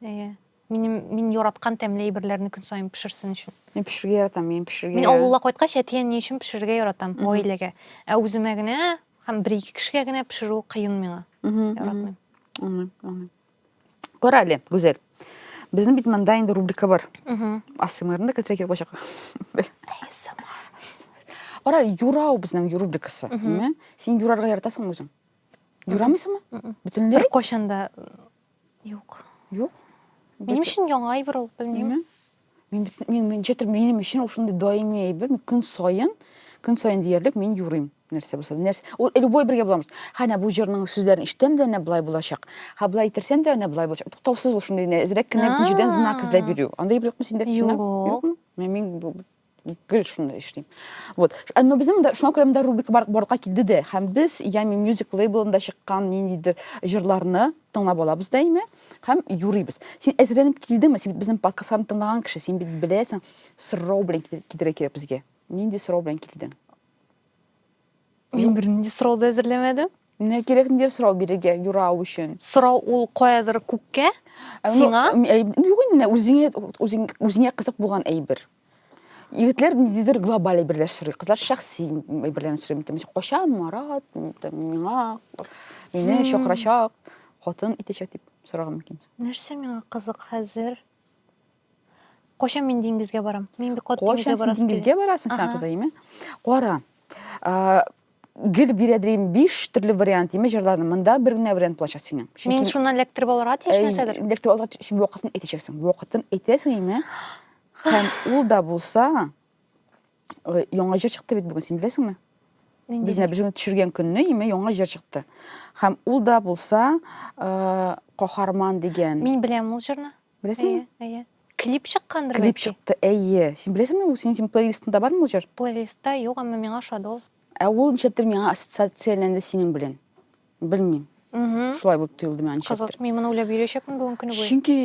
Әйе. Мин яраткан тәмле әйберләрне көн саен пешерсен өчен.
Мин пешергә яратам, мин пешергә.
Мин авылга кайткач әтием ни өчен пешерергә яратам, гаиләгә. Үземә генә һәм бер-ике кешегә генә пешерү кыен миңа. Яратмыйм.
Аңлыйм. Карале, гүзәл. Безнең бит монда инде рубрика бар. Асмрында көтәргә кирәк башка. Ара юрау безнең рубрикасы. Син юрарга яратасыңмы үзең? Юрамыйсыңмы? Бөтенләй?
Кайчанда юк.
Юк.
Минем өчен яңа әйбер ул, белмим.
Мин җитер минем өчен ул шундый даими әйбер. Мин көн саен диярлек мин юрыйм. Нәрсә булса, нәрсә. Ул любой бергә буламыз. Хана бу җырның сүзләрен иштәм дә, нә булай булачак. Ха булай итәрсәм дә, нә булай булачак. Туктаусыз ул шундый әзрәк кенә җирдән знак эзләп йөрү. Анда юкмы синдә?
Юкмы?
Мин гел шундый эшлим. Вот. Но безнең дә шуңа күрә монда рубрика барлыкка килде дә. Һәм без Ями Music лейблында чыккан ниндидер җырларны тыңлап алабыз дәйме? Һәм юрыйбыз. Син әзерләнеп килдеңме? Син безнең подкастларны тыңлаган кеше, син бит беләсең, сорау белән килергә кирәк безгә. Нинди сорау белән килдең?
Мин бернинди сорау да әзерләмәдем.
Менә кирәк нинди сорау бирергә юрау өчен?
Сорау ул каядыр күккә? Сиңа?
Юк инде үзеңә кызык булган әйбер. Егетләр ниндидер глобаль әйберләр сорый, кызлар шәхси әйберләрне сорый. Мисалга, качан Марат миңа мине чакырачак, хатын итәчәк дип сораган мөмкин.
Нәрсә миңа кызык хәзер? Качан мин диңгезгә барам? Мин бик кат диңгезгә барасым.
Качан диңгезгә барасың син кызыймы? Кара. Гел бирәдерим 5 төрле вариант име җырларны. Монда бер генә вариант булачак синең.
Мин шуннан электр баларга тиеш нәрсәдер.
Электр баларга тиеш вакытын әйтәчәксең. Вакытын әйтәсең име? Һәм ул да булса, яңа җыр чыкты бит бүген, син беләсеңме? Безне бүген төшергән көнне име яңа җыр чыкты. Һәм ул да булса, каһарман дигән.
Мин беләм ул җырны.
Беләсеңме?
Әйе. Клип чыккандыр.
Клип чыкты, әйе. Син беләсеңме, ул синең плейлистыңда бармы ул җыр?
Плейлистта юк, әмма миңа ошады ул.
Ул ничектер миңа ассоциацияләнде синең белән. Белмим. Шулай булып тоелды миңа ничектер.
Кызык, мин моны уйлап йөрәчәкмен бүген көне буе.
Чөнки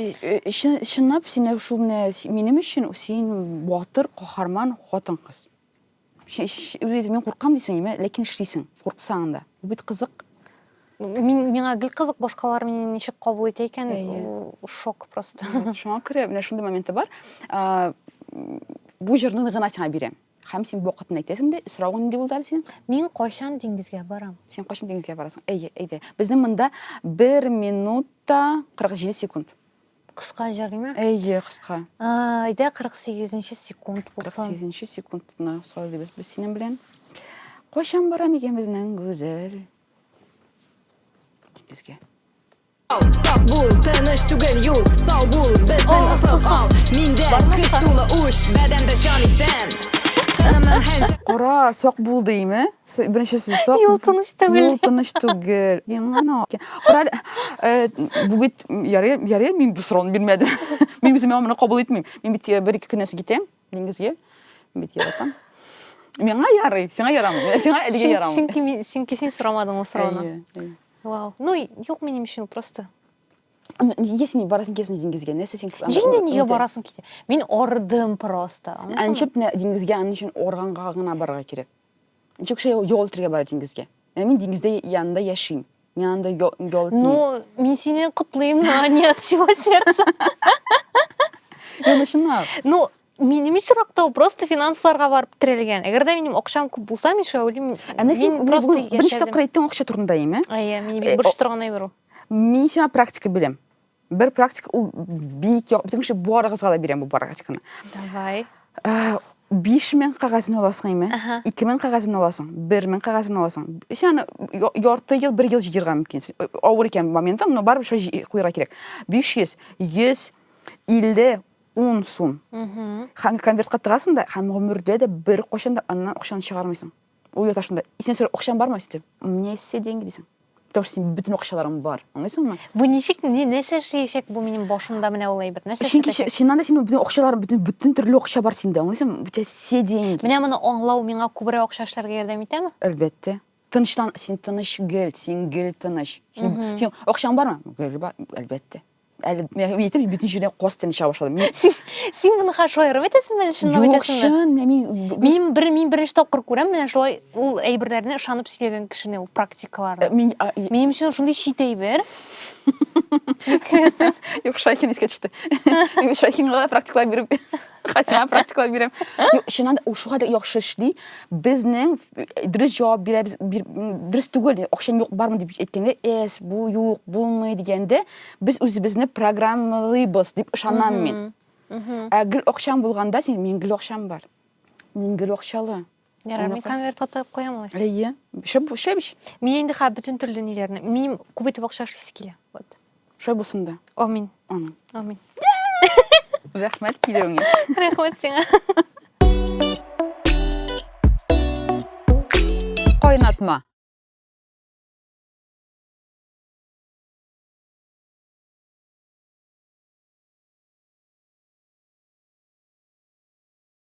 чынлап син шул минем өчен син батыр, каһарман хатын кыз. Мин куркам дисең, ләкин эшлисең, курксаң да. Бу бит кызык.
Миңа гел кызык, башкалар мине ничек кабул итә икән, шок просто.
Шуңа күрә менә шундый моменты бар. Бу җырны гына сиңа бирәм. Һәм син вакытын әйтәсең дә, сорауың нинди булды әле синең?
Мин кайчан диңгезгә барам?
Син кайчан диңгезгә барасың? Әйе. Безнең монда 1 минутта 47 секунд.
Қысқа жер ме?
Қысқа.
Айда 48 секунд болсын.
48 секундына қысқа дейбіз біз сенен білен. Қошан барам екенбізнің güzel. Деңгізге.
Saf bul, tanış tugel yul, sağ bul, bizden ıfık al. Minde kış tulu uş, bedende şan isen. Tanımdan her şey.
Қора, соқ бұл деймі? Біріншісі соқ.
Yol tanış tugel.
Yol tanış tugel. Қора, бұл бет, ярия, мен бұл сұрауын білмедім. Мен өзіме амына қабыл етмеймін. Мен бет бір-екі күнесі кетем, деңгізге. Мен бет яратам. Менға ярый, сеңа ярамын. Сеңа әліге ярамын.
Çünkü sen сұрамадың ол сұрауына. Вау. Ну, жоқ менің үшін просто.
Есің барасың кесін деңгізге, несі сен...
Жеңде неге барасың кейде? Мен ордым просто.
Әншіп деңгізге әнін үшін орғанға ғына барға керек. Әншіп кіші yol түрге бара деңгізге. Мен деңгізде янында яшайым. Мен янында yol түрмейм.
Ну, мен сені құтлайым, но не от всего сердца.
Емешіна.
Ну, менің шырақтау просто финансыларға барып тірелген. Егерде менің оқшам көп болса, мен шо ойлаймын.
Мен просто бірінші тоқырайттың оқша тұрындайым,
мен бірінші тұрғанай беру.
Мен сема практика білем. Бір практика ол бейік жоқ. Бітіңші бұғары қызға да берем бұл практиканы.
Давай.
5.000 қағазын оласың еме? 2.000 қағазын оласың, 1.000 қағазын оласың. Сені yorты ел, бір ел жегерға мүмкін. Ауыр екен моментім, но барып шо қойға керек. 500, 100, 50, 10 сум. Конвертқа тығасың да, өмірде де бір қошанда аннан оқшаны шығармайсың. Ол ерташында. Сен сөрі оқшан бар ма? Мне есе деньги дейсің. Потому что сен бүтін оқшаларым бар. Аңлайсың ма?
Бұл нешек, несі шешек бұл менің бошымда міне олай бір?
Сенен де сенің бүтін оқшаларым, бүтін түрлі оқша бар сенде. Аңлайсың ма? Бүте се деньги.
Міне мұны оңлау менға көбірек оқшашларға ердем етемі?
Әлбетте. Тыныштан, сен тыныш гел, сен гел тыныш. Сен оқшан бар ма? Гел бар, әлбетте. Мен етіп, бүтін жерден қос тені шаба шадым.
Сен бұны қашы ойырып етесің бәлі шынып етесің бі? Мен бірінші топқыр көрем, мен жолай ол әйбірлеріне ұшанып сөйлеген кішіне ол практикалары. Менің үшін шындай шитей бер.
Yok Şaykin еске түсті. Шайхинға практикалар беріп, Хатима практикалар берем. Шынан ушуға да яқшы ішлей, біздің дұрыс жауап береміз, дұрыс түгел, оқшан жоқ бармын деп еткенде, бұл жоқ, болмай дегенде, біз өзімізді программалайбыз деп шанам мен. Гіл оқшан болғанда, мен гіл оқшан бар. Мен гіл оқшалы.
Ярар, мен конверт атап қоям алайсың.
Иә, шай биш.
Мен енді қа бүтін түрлі нелеріне. Мен көбейтіп оқшашлысы келе.
Шай болсын да.
Амин.
Амин.
Амин.
Рахмет келеуіңе.
Рахмет сеңа.
Қойнатма.